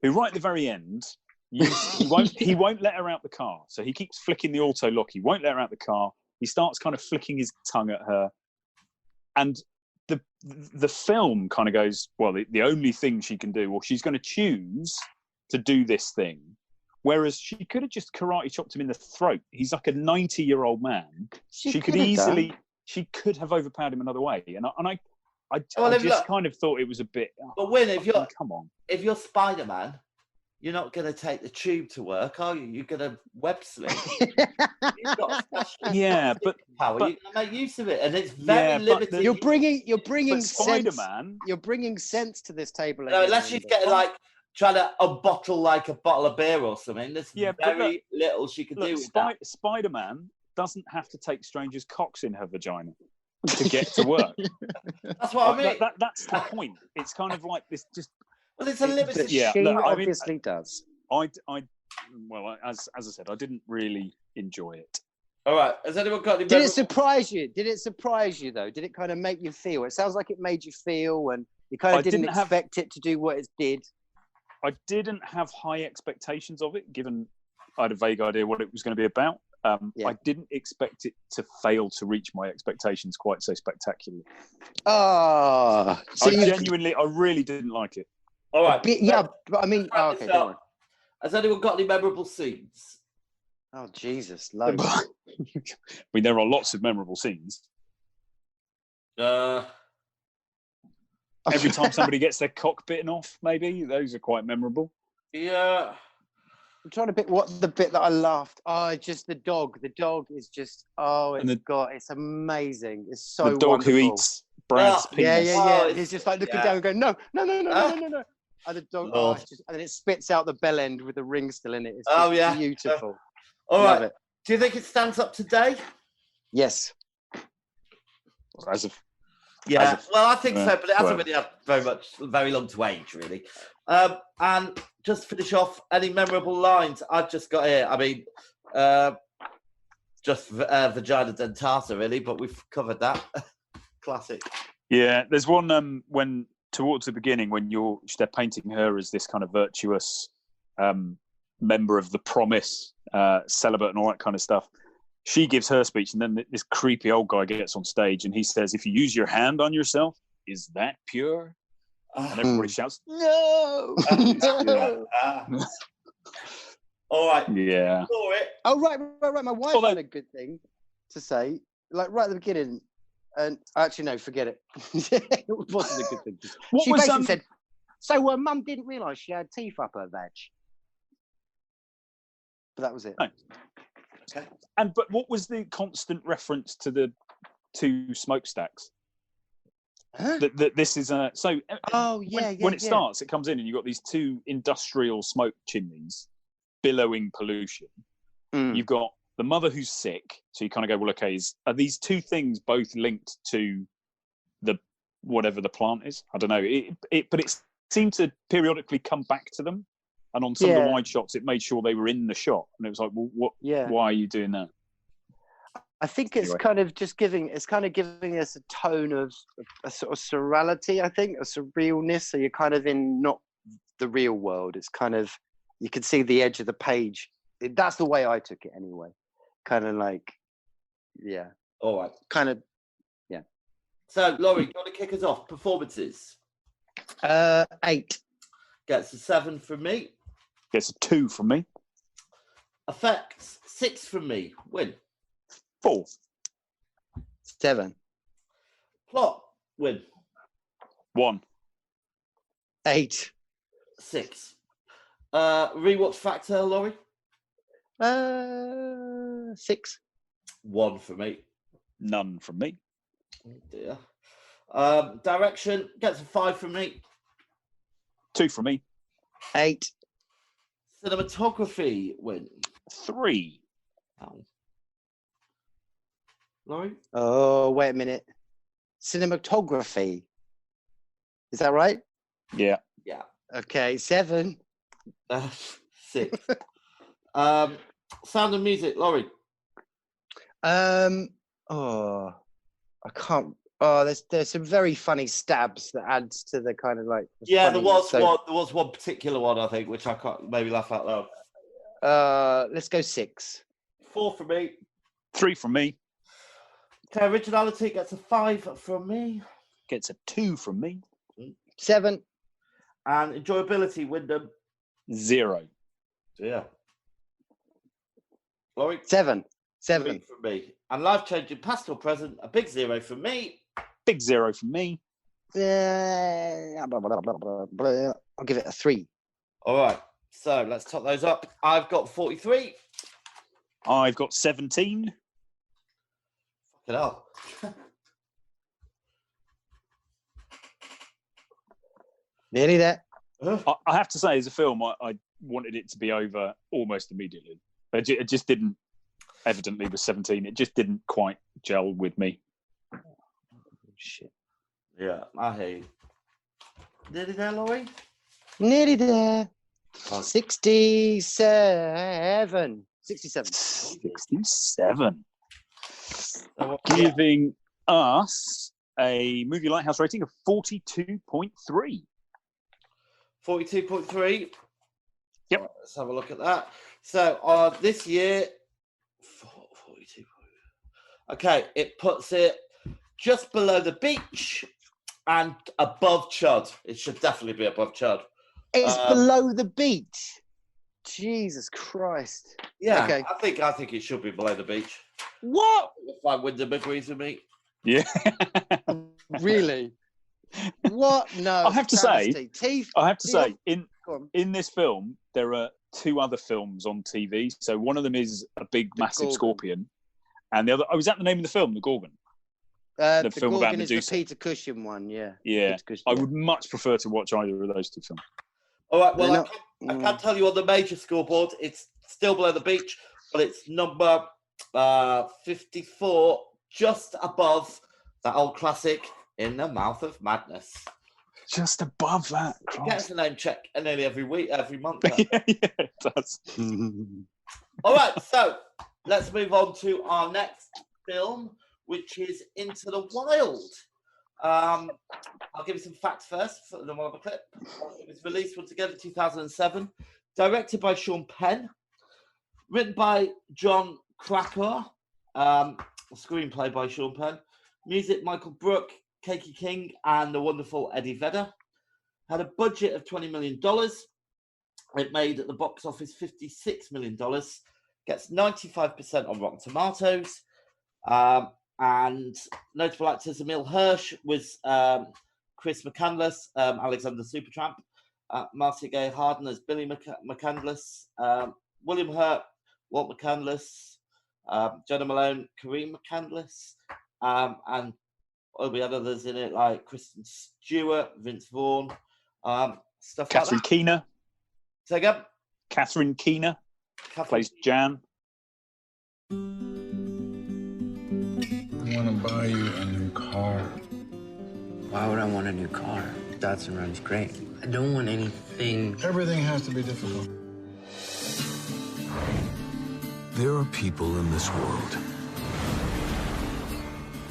who right at the very end, he won't let her out the car. So he keeps flicking the auto lock. He won't let her out the car. He starts kind of flicking his tongue at her. And the film kind of goes, well, the only thing she can do, or she's going to choose to do this thing. Whereas she could have just karate chopped him in the throat. He's like a 90-year-old man. She could have overpowered him another way. And I just kind of thought it was a bit... But Win, come on. If you're Spider-Man, you're not going to take the tube to work, are you? You're going to web sling. You've got but power. You're going to make use of it, and it's very limited. You're bringing Spider-Man. You're bringing sense to this table. Unless she's getting trying to unbottle a bottle of beer or something. There's very little she can do with that. Spider-Man doesn't have to take strangers' cocks in her vagina to get to work. That's what I mean. That's the point. It's kind of like this. Just well, it's a limited. She obviously does. Well, as I said, I didn't really enjoy it. All right. Has anyone got any? Did it surprise you? Did it surprise you though? Did it kind of make you feel? It sounds like it made you feel, and you kind of didn't expect it to do what it did. I didn't have high expectations of it, given I had a vague idea what it was going to be about. I didn't expect it to fail to reach my expectations quite so spectacularly. I really didn't like it. All right. But I mean, okay. Don't worry. Has anyone got any memorable scenes? Oh, Jesus. Loads. I mean, there are lots of memorable scenes. Every time somebody gets their cock bitten off, maybe. Those are quite memorable. Yeah. I'm trying to pick the bit that I laughed. Oh, just the dog. The dog is just, it's amazing. It's so the dog wonderful. who eats Brad's penis. Yeah. He's just like looking down and going, no. And the dog, and then it spits out the bell end with the ring still in it. It's beautiful. All right. It. Do you think it stands up today? Yes. I think so, but it hasn't really had very long to age, really. And just to finish off, any memorable lines I've just got here? I mean, just vagina dentata, really, but we've covered that. Classic. Yeah, there's one when towards the beginning when they're painting her as this kind of virtuous member of the Promise, celibate and all that kind of stuff. She gives her speech, and then this creepy old guy gets on stage, and he says, "If you use your hand on yourself, is that pure?" And everybody shouts, "No!" All right. Yeah. Oh, right. My wife had a good thing to say, like right at the beginning. And actually, no, forget it. It wasn't a good thing. She basically said, "So, Mum didn't realise she had teeth up her vag." But that was it. No. Okay. But what was the constant reference to the two smokestacks? Huh? That this is when it starts, it comes in and you've got these two industrial smoke chimneys billowing pollution. You've got the mother who's sick, so you kind of go, well, okay, are these two things both linked to the whatever the plant is? I don't know. But it seemed to periodically come back to them. And on some of the wide shots, it made sure they were in the shot. And it was like, well, why are you doing that? I think it's Anyway. kind of giving us a tone of a sort of surreality, I think, a surrealness. So you're kind of in not the real world. It's kind of, you can see the edge of the page. That's the way I took it anyway. Kind of like, yeah. All right. Kind of, So, Laurie, you want to kick us off? Performances. 8. Gets a 7 from me. Gets a 2 from me. Effects, 6 from me. Win. 4. 7. Plot, win. 1. 8. 6. Rewatch factor, Laurie. 6. 1 for me. None from me. Oh dear. Direction gets a 5 from me. 2 from me. 8. Cinematography, win. 3. Oh. Laurie. Oh, wait a minute. Cinematography. Is that right? Yeah. Yeah. Okay, 7. 6. Sound and music, Laurie. Oh, I can't. Oh, there's some very funny stabs that adds to the kind of like. The Yeah, there was funniness. one. There was one particular one, I think, which I can't maybe laugh out loud. Let's go 6. 4 from me. 3 from me. Okay, originality gets a 5 from me. Gets a 2 from me. 7. And enjoyability, Wyndham. 0. Yeah. Laurie. 7. 7. 3 from me. And life-changing past or present, a big 0 from me. Big 0 from me. I'll give it a 3. All right. So let's top those up. I've got 43. I've got 17. Fucking hell. Nearly there. I have to say, as a film, I wanted it to be over almost immediately. It just didn't, evidently with 17, it just didn't quite gel with me. Shit. Yeah, I hear you. Nearly there, Laurie? Nearly there. Oh. 67. 67. 67. So, Giving us a movie lighthouse rating of 42.3. 42.3. Yep. Right, let's have a look at that. So this year, 42. Okay, it puts it just below the beach and above Chud. It should definitely be above Chud. It's below the beach. Jesus Christ. Yeah, Okay. I think it should be below the beach. What? If Wyndham agrees with me. Yeah. Really? What? No. I have to say, Teeth. in this film, there are 2 other films on TV. So one of them is a big, massive Gorgon. scorpion. And the other, is that the name of the film, The Gorgon? The film Gorgon about is the Medusa. Peter Cushing one, yeah. Yeah. Peter Cushing, I yeah. would much prefer to watch either of those 2 films. All right, well, They're I can tell you on the major scoreboard, it's still below the beach, but it's number 54, just above that old classic, In the Mouth of Madness. Just above that. It gets a name check nearly every month. yeah, it does. All right, so let's move on to our next film, which is Into the Wild. I'll give you some facts first, then we'll have a clip. It was released once again in 2007, directed by Sean Penn, written by John Krakauer, screenplay by Sean Penn, music Michael Brook, Keiki King, and the wonderful Eddie Vedder. Had a budget of $20 million. It made at the box office $56 million. Gets 95% on Rotten Tomatoes. And notable actors: Emil Hirsch was Chris McCandless, Alexander Supertramp, Marcia Gay Harden as Billy McCandless, William Hurt, Walt McCandless, Jenna Malone, Kareem McCandless, and we had others in it like Kristen Stewart, Vince Vaughn, stuff Catherine like that. Keener. Say again? Catherine Keener plays Jan. I want to buy you a new car. Why would I want a new car? Datsun runs great. I don't want anything. Everything has to be difficult. There are people in this world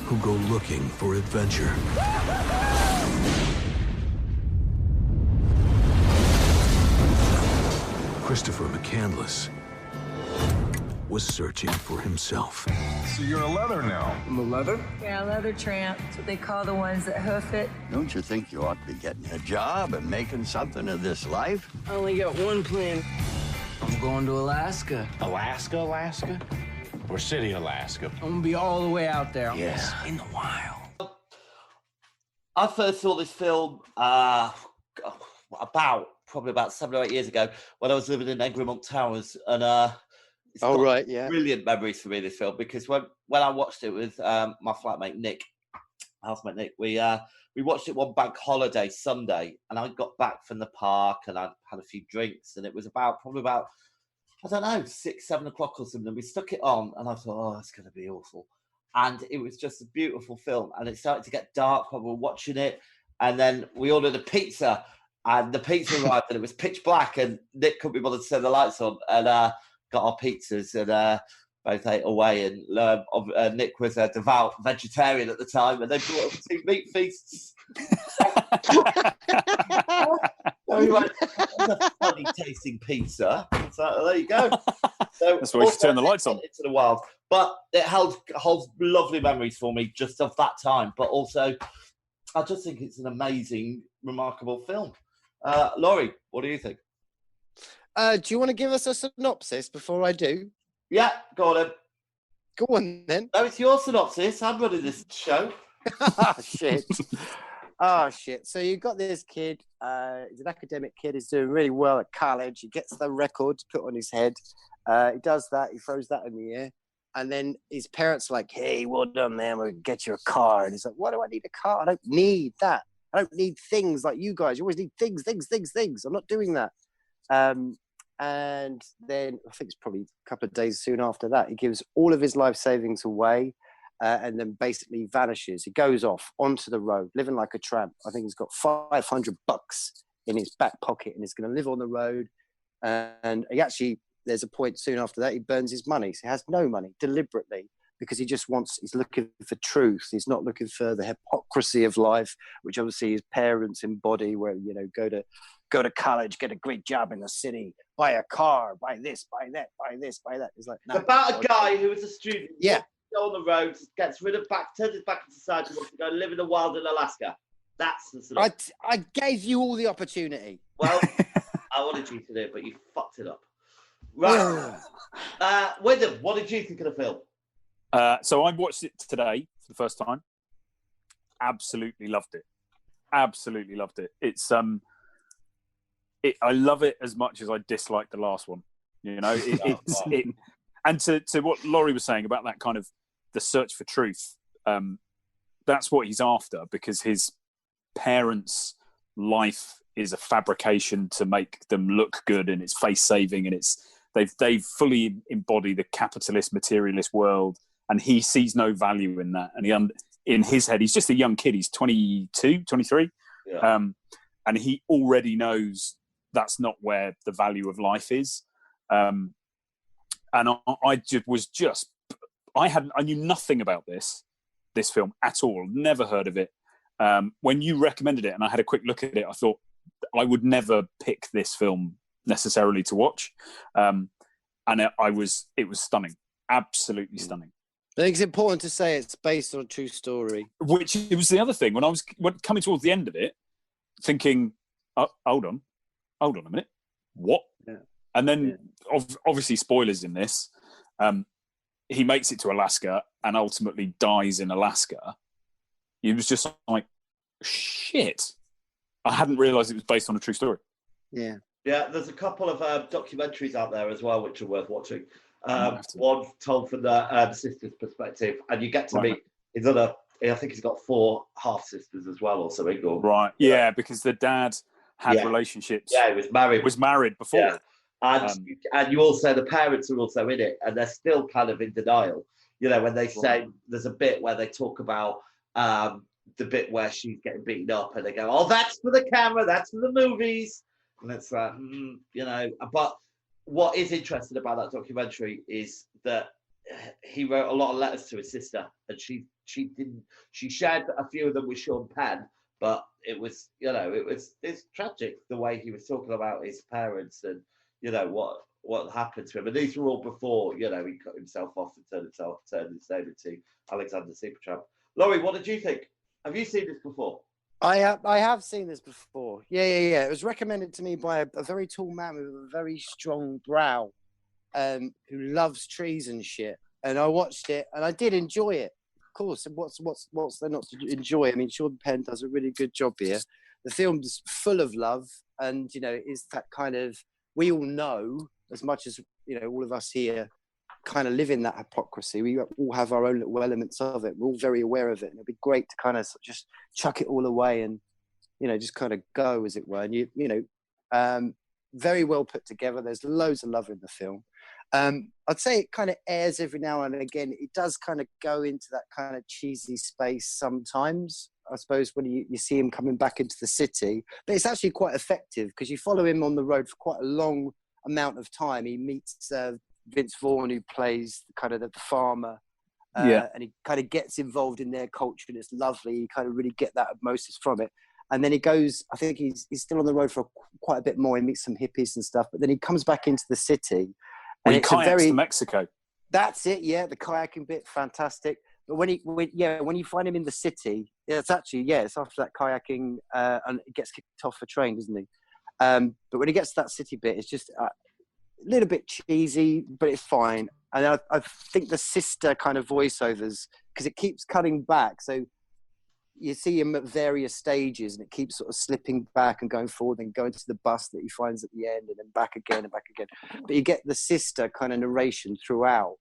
who go looking for adventure. Christopher McCandless was searching for himself. So you're a leather now. I'm a leather? Yeah, leather tramp. That's what they call the ones that hoof it. Don't you think you ought to be getting a job and making something of this life? I only got one plan. I'm going to Alaska. Alaska? Or City, Alaska? I'm gonna be all the way out there. Yeah. In the wild. I first saw this film probably about 7 or 8 years ago when I was living in Egremont Towers, and it's got brilliant memories for me, this film, because when I watched it with my flatmate Nick, housemate Nick, we watched it one bank holiday Sunday, and I got back from the park and I'd had a few drinks, and it was probably about I don't know, 6, 7 o'clock or something. We stuck it on and I thought, oh, it's going to be awful. And it was just a beautiful film. And it started to get dark while we were watching it. And then we ordered a pizza, and the pizza arrived and it was pitch black, and Nick couldn't be bothered to turn the lights on, and got our pizzas and both ate away. And Nick was a devout vegetarian at the time, and they brought us 2 meat feasts. So we went, that's a funny tasting pizza. So there you go. So that's why you should turn the lights on. Into the wild. But it holds lovely memories for me just of that time. But also, I just think it's an amazing, remarkable film. Laurie, what do you think? Do you want to give us a synopsis before I do? Yeah, go on then. Go on then. No, it's your synopsis. I'm running this show. Oh, shit. Oh, shit. So you've got this kid. He's an academic kid. He's doing really well at college. He gets the record put on his head. He does that. He throws that in the air. And then his parents are like, hey, well done, man. We'll get you a car. And he's like, why do I need a car? I don't need that. I don't need things like you guys. You always need things. I'm not doing that. And then I think it's probably a couple of days soon after that, he gives all of his life savings away and then basically vanishes. He goes off onto the road, living like a tramp. I think he's got $500 in his back pocket and he's going to live on the road. And he actually, there's a point soon after that, he burns his money. So he has no money deliberately because he's looking for truth. He's not looking for the hypocrisy of life, which obviously his parents embody, where, you know, go to college, get a great job in the city, buy a car, buy this, buy that, buy this, buy that. It's like, no, it's about a guy who was a student. Yeah. On the road, turns his back to society, wants to go live in the wild in Alaska. That's the sort of... I gave you all the opportunity. Well, I wanted you to do it, but you fucked it up. Right. Wyndham, what did you think of the film? So I watched it today for the first time. Absolutely loved it. Absolutely loved it. It's I love it as much as I dislike the last one. You know, and to what Laurie was saying about that kind of the search for truth, that's what he's after, because his parents' life is a fabrication to make them look good, and it's face saving, and they fully embody the capitalist materialist world, and he sees no value in that. And in his head, he's just a young kid. He's 22, 23. Yeah. And he already knows that's not where the value of life is. And I knew nothing about this film at all. Never heard of it. When you recommended it and I had a quick look at it, I thought I would never pick this film necessarily to watch. And it was stunning. Absolutely stunning. I think it's important to say it's based on a true story. Which it was the other thing. When I was coming towards the end of it, thinking, oh, hold on a minute. What? Yeah. And then, obviously, spoilers in this, he makes it to Alaska and ultimately dies in Alaska. It was just like, shit. I hadn't realised it was based on a true story. Yeah. Yeah, there's a couple of documentaries out there as well, which are worth watching. One told from the sister's perspective, and you get to meet his other, I think he's got 4 half-sisters as well or something. Right, yeah, because the dad had relationships. Yeah, he was married before. Yeah. And you also, the parents are also in it, and they're still kind of in denial. You know, when they say, there's a bit where they talk about the bit where she's getting beaten up, and they go, oh, that's for the camera, that's for the movies. And it's like, you know, but what is interesting about that documentary is that he wrote a lot of letters to his sister, and she shared a few of them with Sean Penn, but it was, it's tragic the way he was talking about his parents and what happened to him. And these were all before he cut himself off and turned his name into Alexander Supertramp. Laurie, what did you think? Have you seen this before? I have seen this before. Yeah. It was recommended to me by a very tall man with a very strong brow, who loves trees and shit. And I watched it, and I did enjoy it. Of course, and what's there not to enjoy? I mean, Sean Penn does a really good job here. The film's full of love, and is that kind of, we all know, as much as all of us here kind of live in that hypocrisy. We all have our own little elements of it. We're all very aware of it, and it'd be great to kind of just chuck it all away and just kind of go, as it were. And very well put together. There's loads of love in the film. I'd say it kind of airs every now and again. It does kind of go into that kind of cheesy space sometimes, I suppose, when you see him coming back into the city. But it's actually quite effective because you follow him on the road for quite a long amount of time. He meets Vince Vaughn, who plays kind of the farmer, and he kind of gets involved in their culture, and it's lovely. You kind of really get that osmosis from it. And then he goes, I think he's still on the road for quite a bit more. He meets some hippies and stuff, but then he comes back into the city. Well, he kayaks to Mexico. That's it, yeah. The kayaking bit, fantastic. But when you find him in the city, it's after that kayaking, and he gets kicked off a train, doesn't he? But when he gets to that city bit, it's just a little bit cheesy, but it's fine. And I think the sister kind of voiceovers, because it keeps cutting back, so you see him at various stages, and it keeps sort of slipping back and going forward and going to the bus that he finds at the end, and then back again and back again. But you get the sister kind of narration throughout,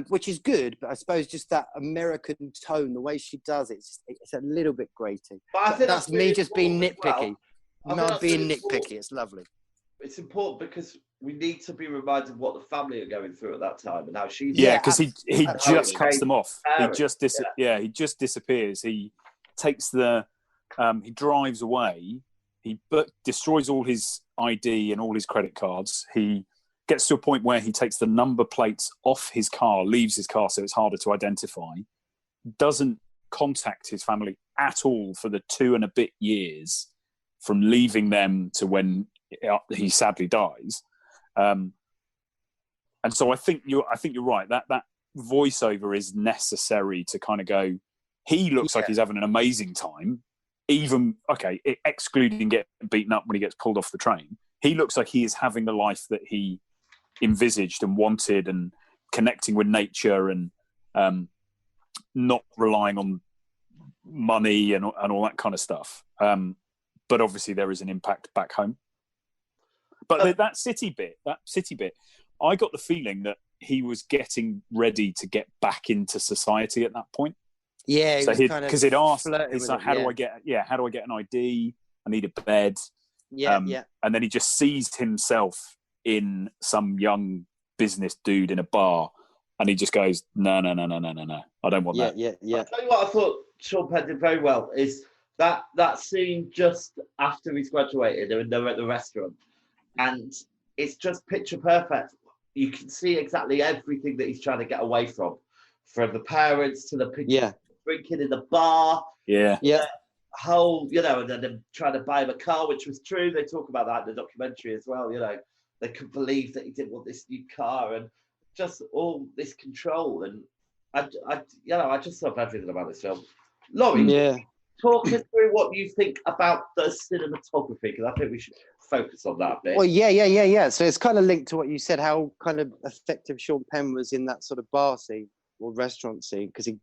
which is good. But I suppose just that American tone, the way she does it, it's a little bit grating. But I think that's me just being nitpicky. Well. Not being nitpicky. It's lovely. It's important because we need to be reminded what the family are going through at that time and how she's. Yeah, because he just cuts them off. He just disappears. He takes he drives away. He destroys all his ID and all his credit cards. He gets to a point where he takes the number plates off his car, leaves his car so it's harder to identify. Doesn't contact his family at all for the 2 and a bit years from leaving them to when he sadly dies. And so I think you're right. That voiceover is necessary to kind of go, he looks like he's having an amazing time, even, excluding getting beaten up when he gets pulled off the train. He looks like he is having the life that he envisaged and wanted, and connecting with nature, and not relying on money and all that kind of stuff. But obviously there is an impact back home. But that city bit, I got the feeling that he was getting ready to get back into society at that point. Yeah, because it asked, it's like, how do I get an ID? I need a bed. And then he just sees himself in some young business dude in a bar, and he just goes, no, I don't want that. I'll tell you what I thought Sean Penn did very well is that scene just after he's graduated, and they're at the restaurant, and it's just picture perfect. You can see exactly everything that he's trying to get away from the parents to the picture, drinking in the bar, whole, and then them trying to buy him a car, which was true. They talk about that in the documentary as well. They couldn't believe that he didn't want this new car, and just all this control. And I just love everything about this film. Laurie, talk us through what you think about the cinematography, because I think we should focus on that a bit. Well, yeah. So it's kind of linked to what you said, how kind of effective Sean Penn was in that sort of bar scene or restaurant scene, because he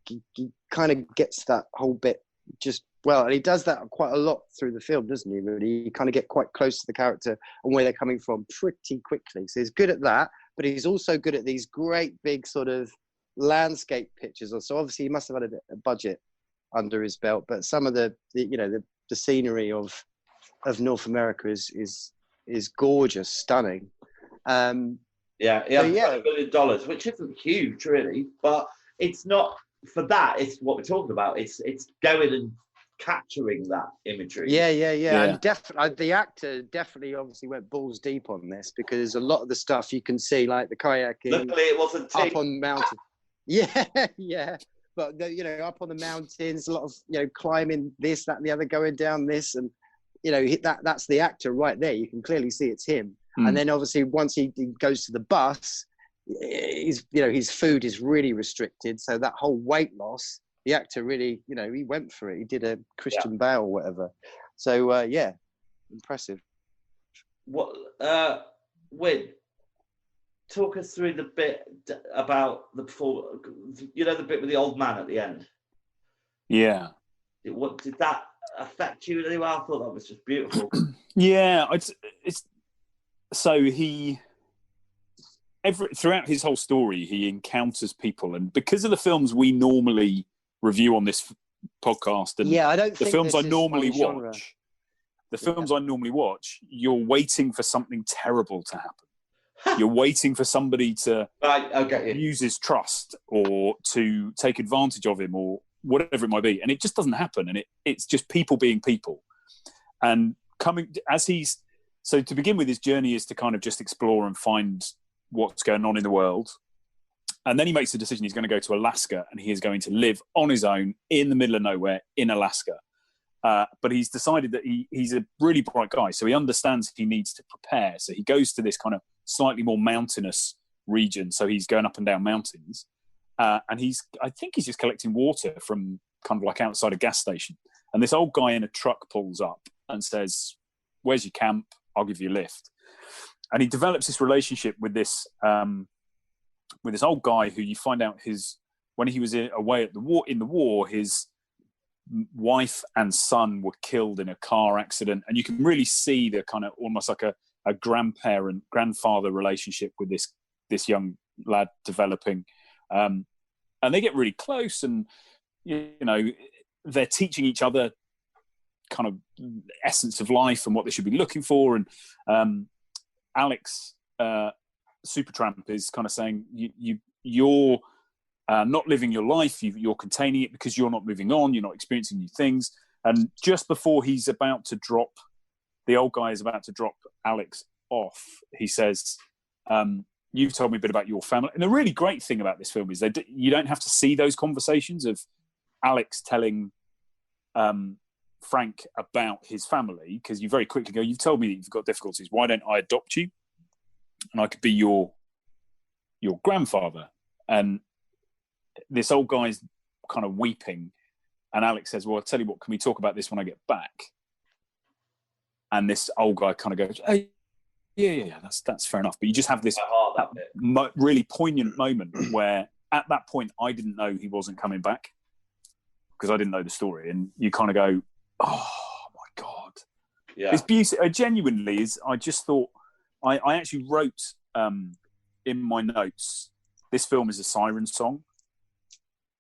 kind of gets that whole bit just well, and he does that quite a lot through the film, doesn't he? Really, you kind of get quite close to the character and where they're coming from pretty quickly. So he's good at that, but he's also good at these great big sort of landscape pictures. So obviously he must have had a bit of budget under his belt, but some of the scenery of North America is gorgeous, stunning. He had $1 million, which isn't huge really, but it's not for that. It's what we're talking about. It's going and capturing that imagery. And definitely the actor definitely obviously went balls deep on this, because a lot of the stuff you can see, like the kayaking. Luckily, it wasn't up on mountain. Yeah, yeah. But up on the mountains, a lot of climbing this, that, and the other, going down this, and that's the actor right there. You can clearly see it's him. And then obviously once he goes to the bus, his food is really restricted. So that whole weight loss, the actor really, he went for it. He did a Christian Bale or whatever. So impressive. What, Win, talk us through the bit about the bit with the old man at the end. Yeah. What did that affect you in any way? I thought that was just beautiful. Yeah, so he throughout his whole story, he encounters people, and because of the films we normally review on this podcast, and I don't the think films I this is normally my genre. watch, I normally watch, you're waiting for something terrible to happen. You're waiting for somebody to use his trust or to take advantage of him or whatever it might be, and it just doesn't happen. And it's just people being people, and so to begin with, his journey is to kind of just explore and find what's going on in the world. And then he makes the decision he's going to go to Alaska, and he is going to live on his own in the middle of nowhere in Alaska. But he's decided that he's a really bright guy, so he understands he needs to prepare. So he goes to this kind of slightly more mountainous region. So he's going up and down mountains. And I think he's just collecting water from kind of like outside a gas station. And this old guy in a truck pulls up and says, "Where's your camp? I'll give you a lift." And he develops this relationship with this old guy who you find out when he was away in the war, his wife and son were killed in a car accident. And you can really see the kind of almost like a grandfather relationship with this young lad developing. And they get really close, and they're teaching each other kind of essence of life and what they should be looking for. And Alex Supertramp is kind of saying you're not living your life, you're containing it because you're not moving on, you're not experiencing new things. And just before the old guy is about to drop Alex off, he says, "You've told me a bit about your family." And the really great thing about this film is you don't have to see those conversations of Alex telling Frank about his family, because you very quickly go, "You've told me that you've got difficulties. Why don't I adopt you? And I could be your grandfather." And this old guy's kind of weeping. And Alex says, "Well, I'll tell you what, can we talk about this when I get back?" And this old guy kind of goes, "Hey, yeah, that's fair enough." But you just have this really poignant moment where at that point, I didn't know he wasn't coming back because I didn't know the story. And you kind of go, "Oh my God." Yeah. It's beautiful. Genuinely is. I just thought, I actually wrote in my notes, this film is a siren song.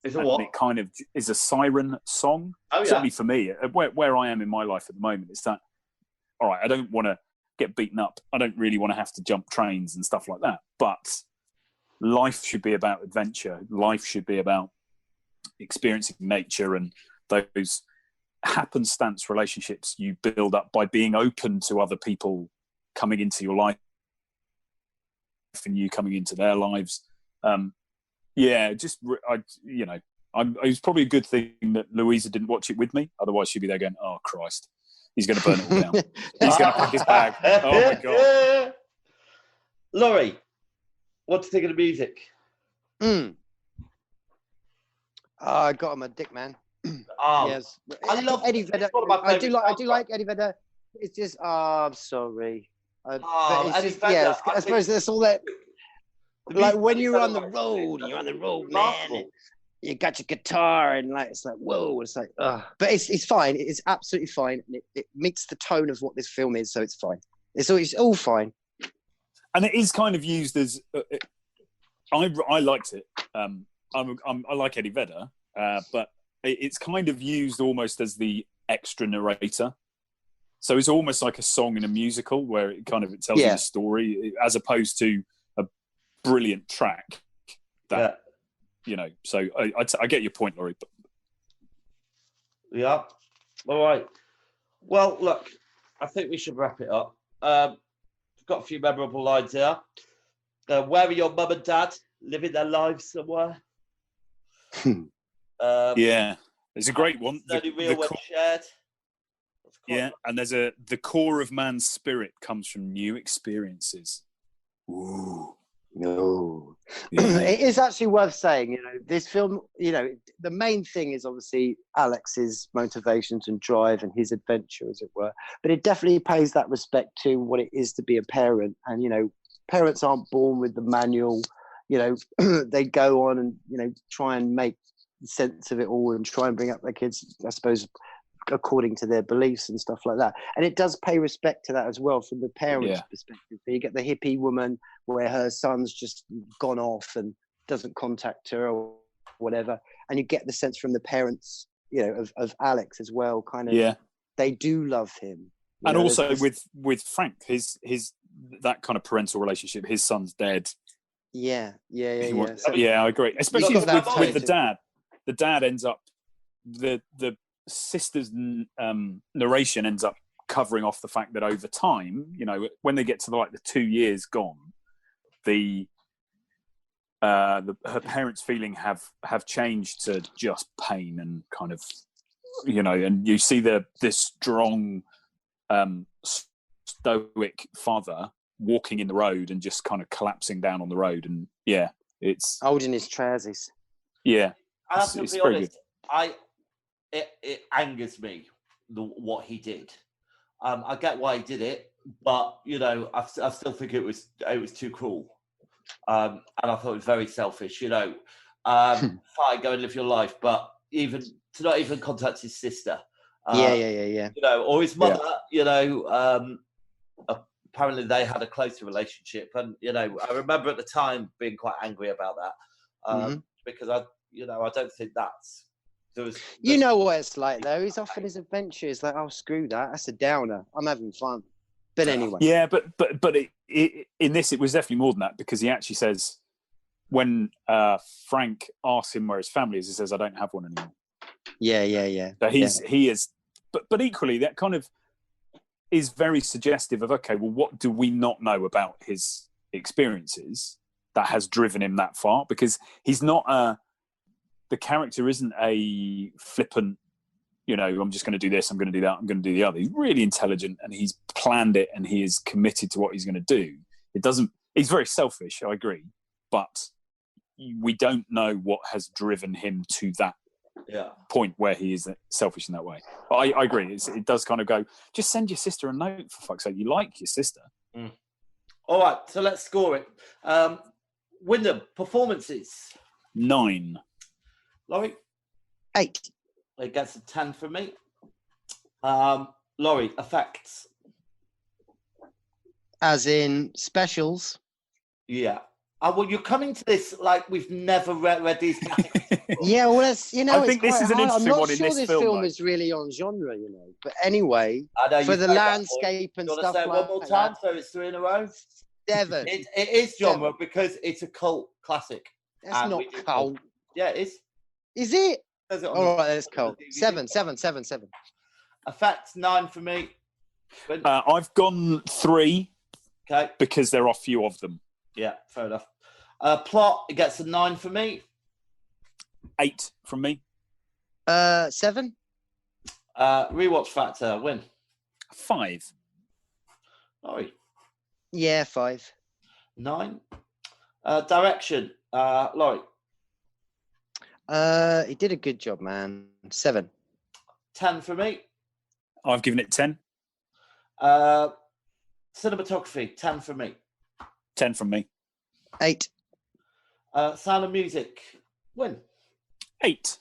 Is it what? It kind of is a siren song. Oh, yeah. Certainly for me, where I am in my life at the moment, it's that, all right, I don't want to get beaten up. I don't really want to have to jump trains and stuff like that. But life should be about adventure. Life should be about experiencing nature and those happenstance relationships you build up by being open to other people coming into your life and you coming into their lives. It was probably a good thing that Louisa didn't watch it with me. Otherwise, she'd be there going, "Oh Christ, he's going to burn it all down. He's going to pack his bag. Oh my God." Laurie, what do you think of the music? I got him a dick, man. Yes, I love Eddie Vedder. I do like Eddie Vedder. It's just, I'm sorry. I suppose that's all that. Like when you're on the road, man. And you got your guitar, and like it's like whoa. It's like, but it's fine. It's absolutely fine. And it meets the tone of what this film is, so it's fine. It's all fine. And it is kind of used as. I liked it. I like Eddie Vedder, but it's kind of used almost as the extra narrator. So it's almost like a song in a musical where it tells you the story, as opposed to a brilliant track. So I get your point, Laurie. But... Yeah. All right. Well, look, I think we should wrap it up. We've got a few memorable lines here. Where are your mum and dad living their lives somewhere? Yeah, it's a great one. Only real when shared. Yeah, and there's the core of man's spirit comes from new experiences. Ooh. No. Yeah. It is actually worth saying, this film, the main thing is obviously Alex's motivations and drive and his adventure, as it were. But it definitely pays that respect to what it is to be a parent. And, parents aren't born with the manual. They go on and, try and make sense of it all and try and bring up their kids, I suppose, according to their beliefs and stuff like that. And it does pay respect to that as well from the parents' perspective. So you get the hippie woman where her son's just gone off and doesn't contact her or whatever. And you get the sense from the parents, of Alex as well, kind of, they do love him. And also with Frank, his that kind of parental relationship, his son's dead. Yeah. So, I agree. Especially with the dad. The dad ends up, the sister's narration ends up covering off the fact that over time, when they get to the 2 years gone, her parents' feeling have changed to just pain and kind of, and you see this strong, stoic father walking in the road and just kind of collapsing down on the road, and it's holding his trousers. I have to be honest. It angers me what he did. I get why he did it, but I still think it was too cruel, and I thought it was very selfish. Fine, go and live your life, but even to not even contact his sister. Or his mother. Apparently they had a closer relationship, and I remember at the time being quite angry about that because I don't think that's. You know what it's like, though. He's off on his adventure. It's like, oh, screw that. That's a downer. I'm having fun. But anyway. Yeah, but in this, it was definitely more than that, because he actually says, when Frank asks him where his family is, he says, I don't have one anymore. Yeah. So he is, but equally, that kind of is very suggestive of, okay, well, what do we not know about his experiences that has driven him that far? Because he's not the character isn't a flippant, I'm just going to do this, I'm going to do that, I'm going to do the other. He's really intelligent, and he's planned it, and he is committed to what he's going to do. He's very selfish, I agree, but we don't know what has driven him to that point where he is selfish in that way. But I agree, it does kind of go, just send your sister a note, for fuck's sake. You like your sister. All right, so let's score it. Wyndham, performances. 9. Laurie? 8. It gets a 10 from me. Laurie, effects. As in specials? Yeah. Well, you're coming to this like we've never read these categories. Yeah, well, I think this is an interesting one in this film. I'm not sure this film is really on genre, But anyway, for the landscape and stuff like that. One more time, so it's 3 in a row. 7. It is genre because it's a cult classic. That's not cult. Yeah, it is. Is it? All right, that's cult. 7. Effects 9 for me. I've gone 3. Okay. Because there are few of them. Yeah, fair enough. Plot, it gets a 9 for me. 8 from me. 7. Rewatch factor, win. 5. Laurie. Yeah, 5. 9. Direction, Laurie. He did a good job, man. 7. 10 for me. I've given it 10. Cinematography, 10 for me. 10 from me. 8. Sound of music, win. 8.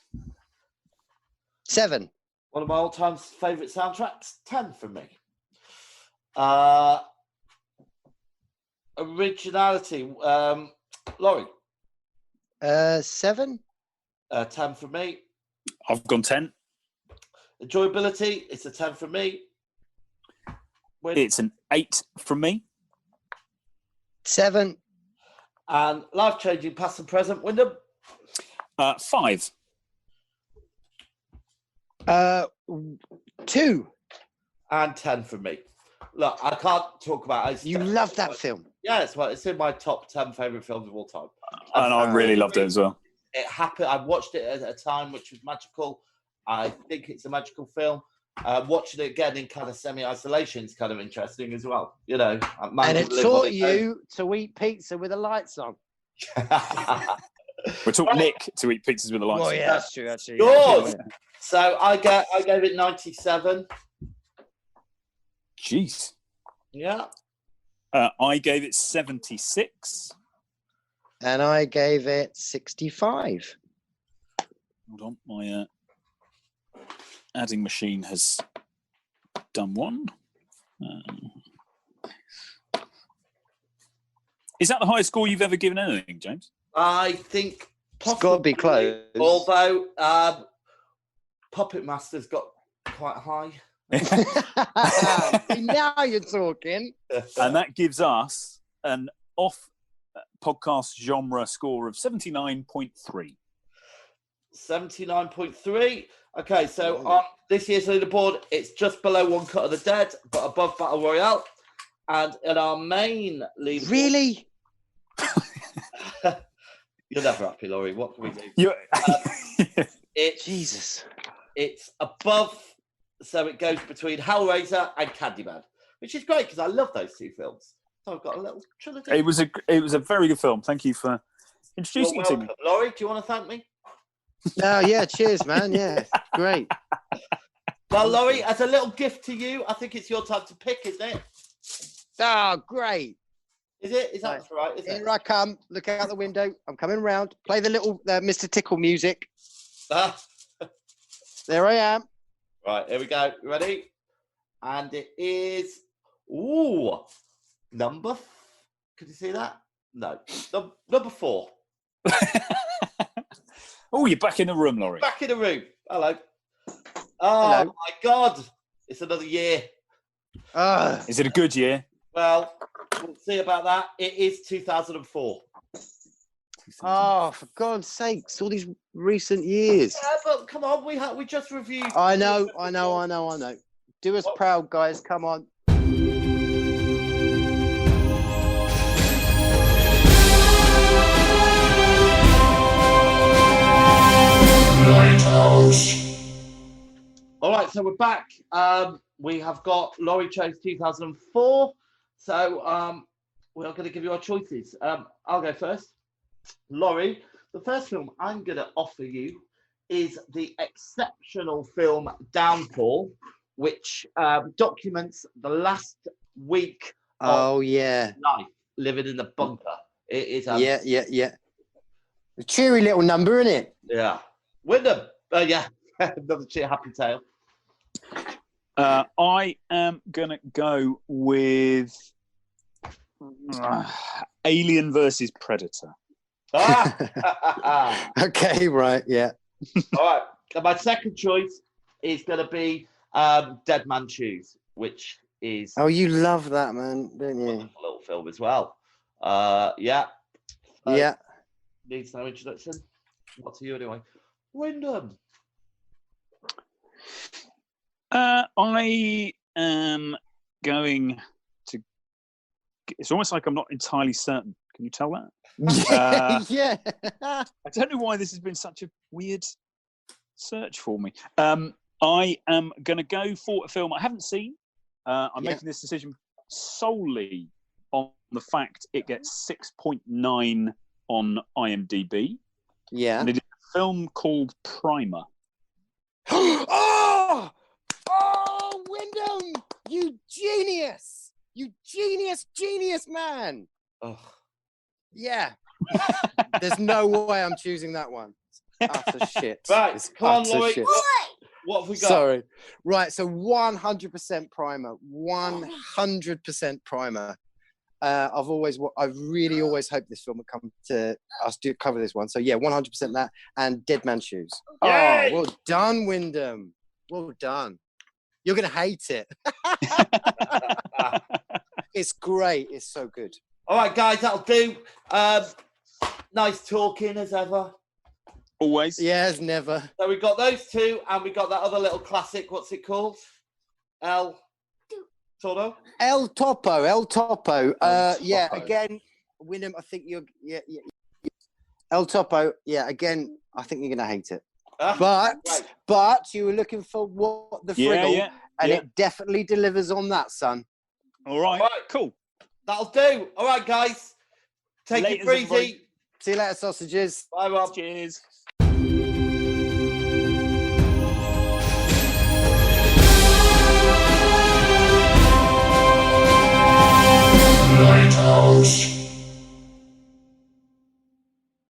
7. One of my all-time favourite soundtracks, 10 from me. Originality, Laurie. 7. 10 from me. I've gone 10. Enjoyability, it's a 10 from me. Win. It's an 8 from me. 7. And life-changing past and present, Wyndham. 5. 2. And 10 from me. Look, I can't talk about it. You love that film. Yeah, it's in my top 10 favourite films of all time. And I really loved it as well. it happened. I watched it at a time which was magical. I think it's a magical film. Watching it again in kind of semi-isolation is kind of interesting as well. You know, and it taught you to eat pizza with the lights on. We taught Nick to eat pizzas with the lights on. Oh, yeah, that's true. Actually, yours. So I gave it 97. Jeez. Yeah. I gave it 76. And I gave it 65. Hold on, my adding machine has done one. Is that the highest score you've ever given anything, James? I think it's got to be close. Although Puppet Master's got quite high. Now you're talking. And that gives us an off podcast genre score of 79.3. 79.3. Okay, so on this year's leaderboard, it's just below One Cut of the Dead, but above Battle Royale. And in our main leaderboard... Really? You're never happy, Laurie. What can we do? Jesus. It's above, so it goes between Hellraiser and Candyman, which is great because I love those two films. So I've got a little trilogy. It was a very good film. Thank you for introducing it to me. Laurie, do you want to thank me? Oh, yeah. Cheers, man. Yeah. Great. Well, Laurie, as a little gift to you, I think it's your time to pick, isn't it? Oh, great. Is it? Is that right? Is Here I come. Look out the window. I'm coming round. Play the little Mr. Tickle music. There I am. Right, here we go. You ready? And it is... number... Could you see that? No. Number 4. Oh, you're back in the room, Laurie. Back in the room. Hello. Oh, Hello. my God. It's another year. Is it a good year? Well, we'll see about that. It is 2004. Oh, for God's sakes, all these recent years. Yeah, but come on, we just reviewed. I know. Do us proud, guys. Come on. All right, so we're back. We have got Laurie chose 2004. So we're going to give you our choices. I'll go first. Laurie, the first film I'm going to offer you is the exceptional film Downfall, which documents the last week of life living in the bunker. It is yeah. A cheery little number, isn't it? Yeah. Wyndham. Yeah. Another happy tale. I am going to go with Alien versus Predator. Okay, right, yeah. All right. So my second choice is going to be Dead Man Shoes, which is... Oh, you love that, man, don't you? Wonderful little film as well. Yeah. Yeah. Needs no introduction. What to you anyway? Wyndham. I am going to... It's almost like I'm not entirely certain. Can you tell that? Yeah. I don't know why this has been such a weird search for me. I am going to go for a film I haven't seen. I'm making this decision solely on the fact it gets 6.9 on IMDb. Yeah. And it is a film called Primer. Oh, Wyndham! You genius! You genius, man! Oh. Yeah. There's no way I'm choosing that one. Utter shit. Right, It's come on, utter Laurie. shit. What have we got? Sorry. Right, so 100% Primer. 100% Primer. I've really always hoped this film would come to us to cover this one. So yeah, 100% that and Dead Man Shoes. Yay! Oh, well done, Wyndham. Well done. You're gonna hate it. It's great. It's so good. All right, guys, that'll do. Nice talking as ever. Always. Yeah, as never. So we got those two, and we got that other little classic. What's it called? El Topo. El Topo. Yeah, again, Wyndham. I think you're. Yeah. El Topo, yeah, again, I think you're going to hate it. Right. But you were looking for what the friggle, and it definitely delivers on that, son. All right, cool. That'll do. All right, guys. Take it easy. Everybody. See you later, sausages. Bye, Rob. Cheers. Lighthouse.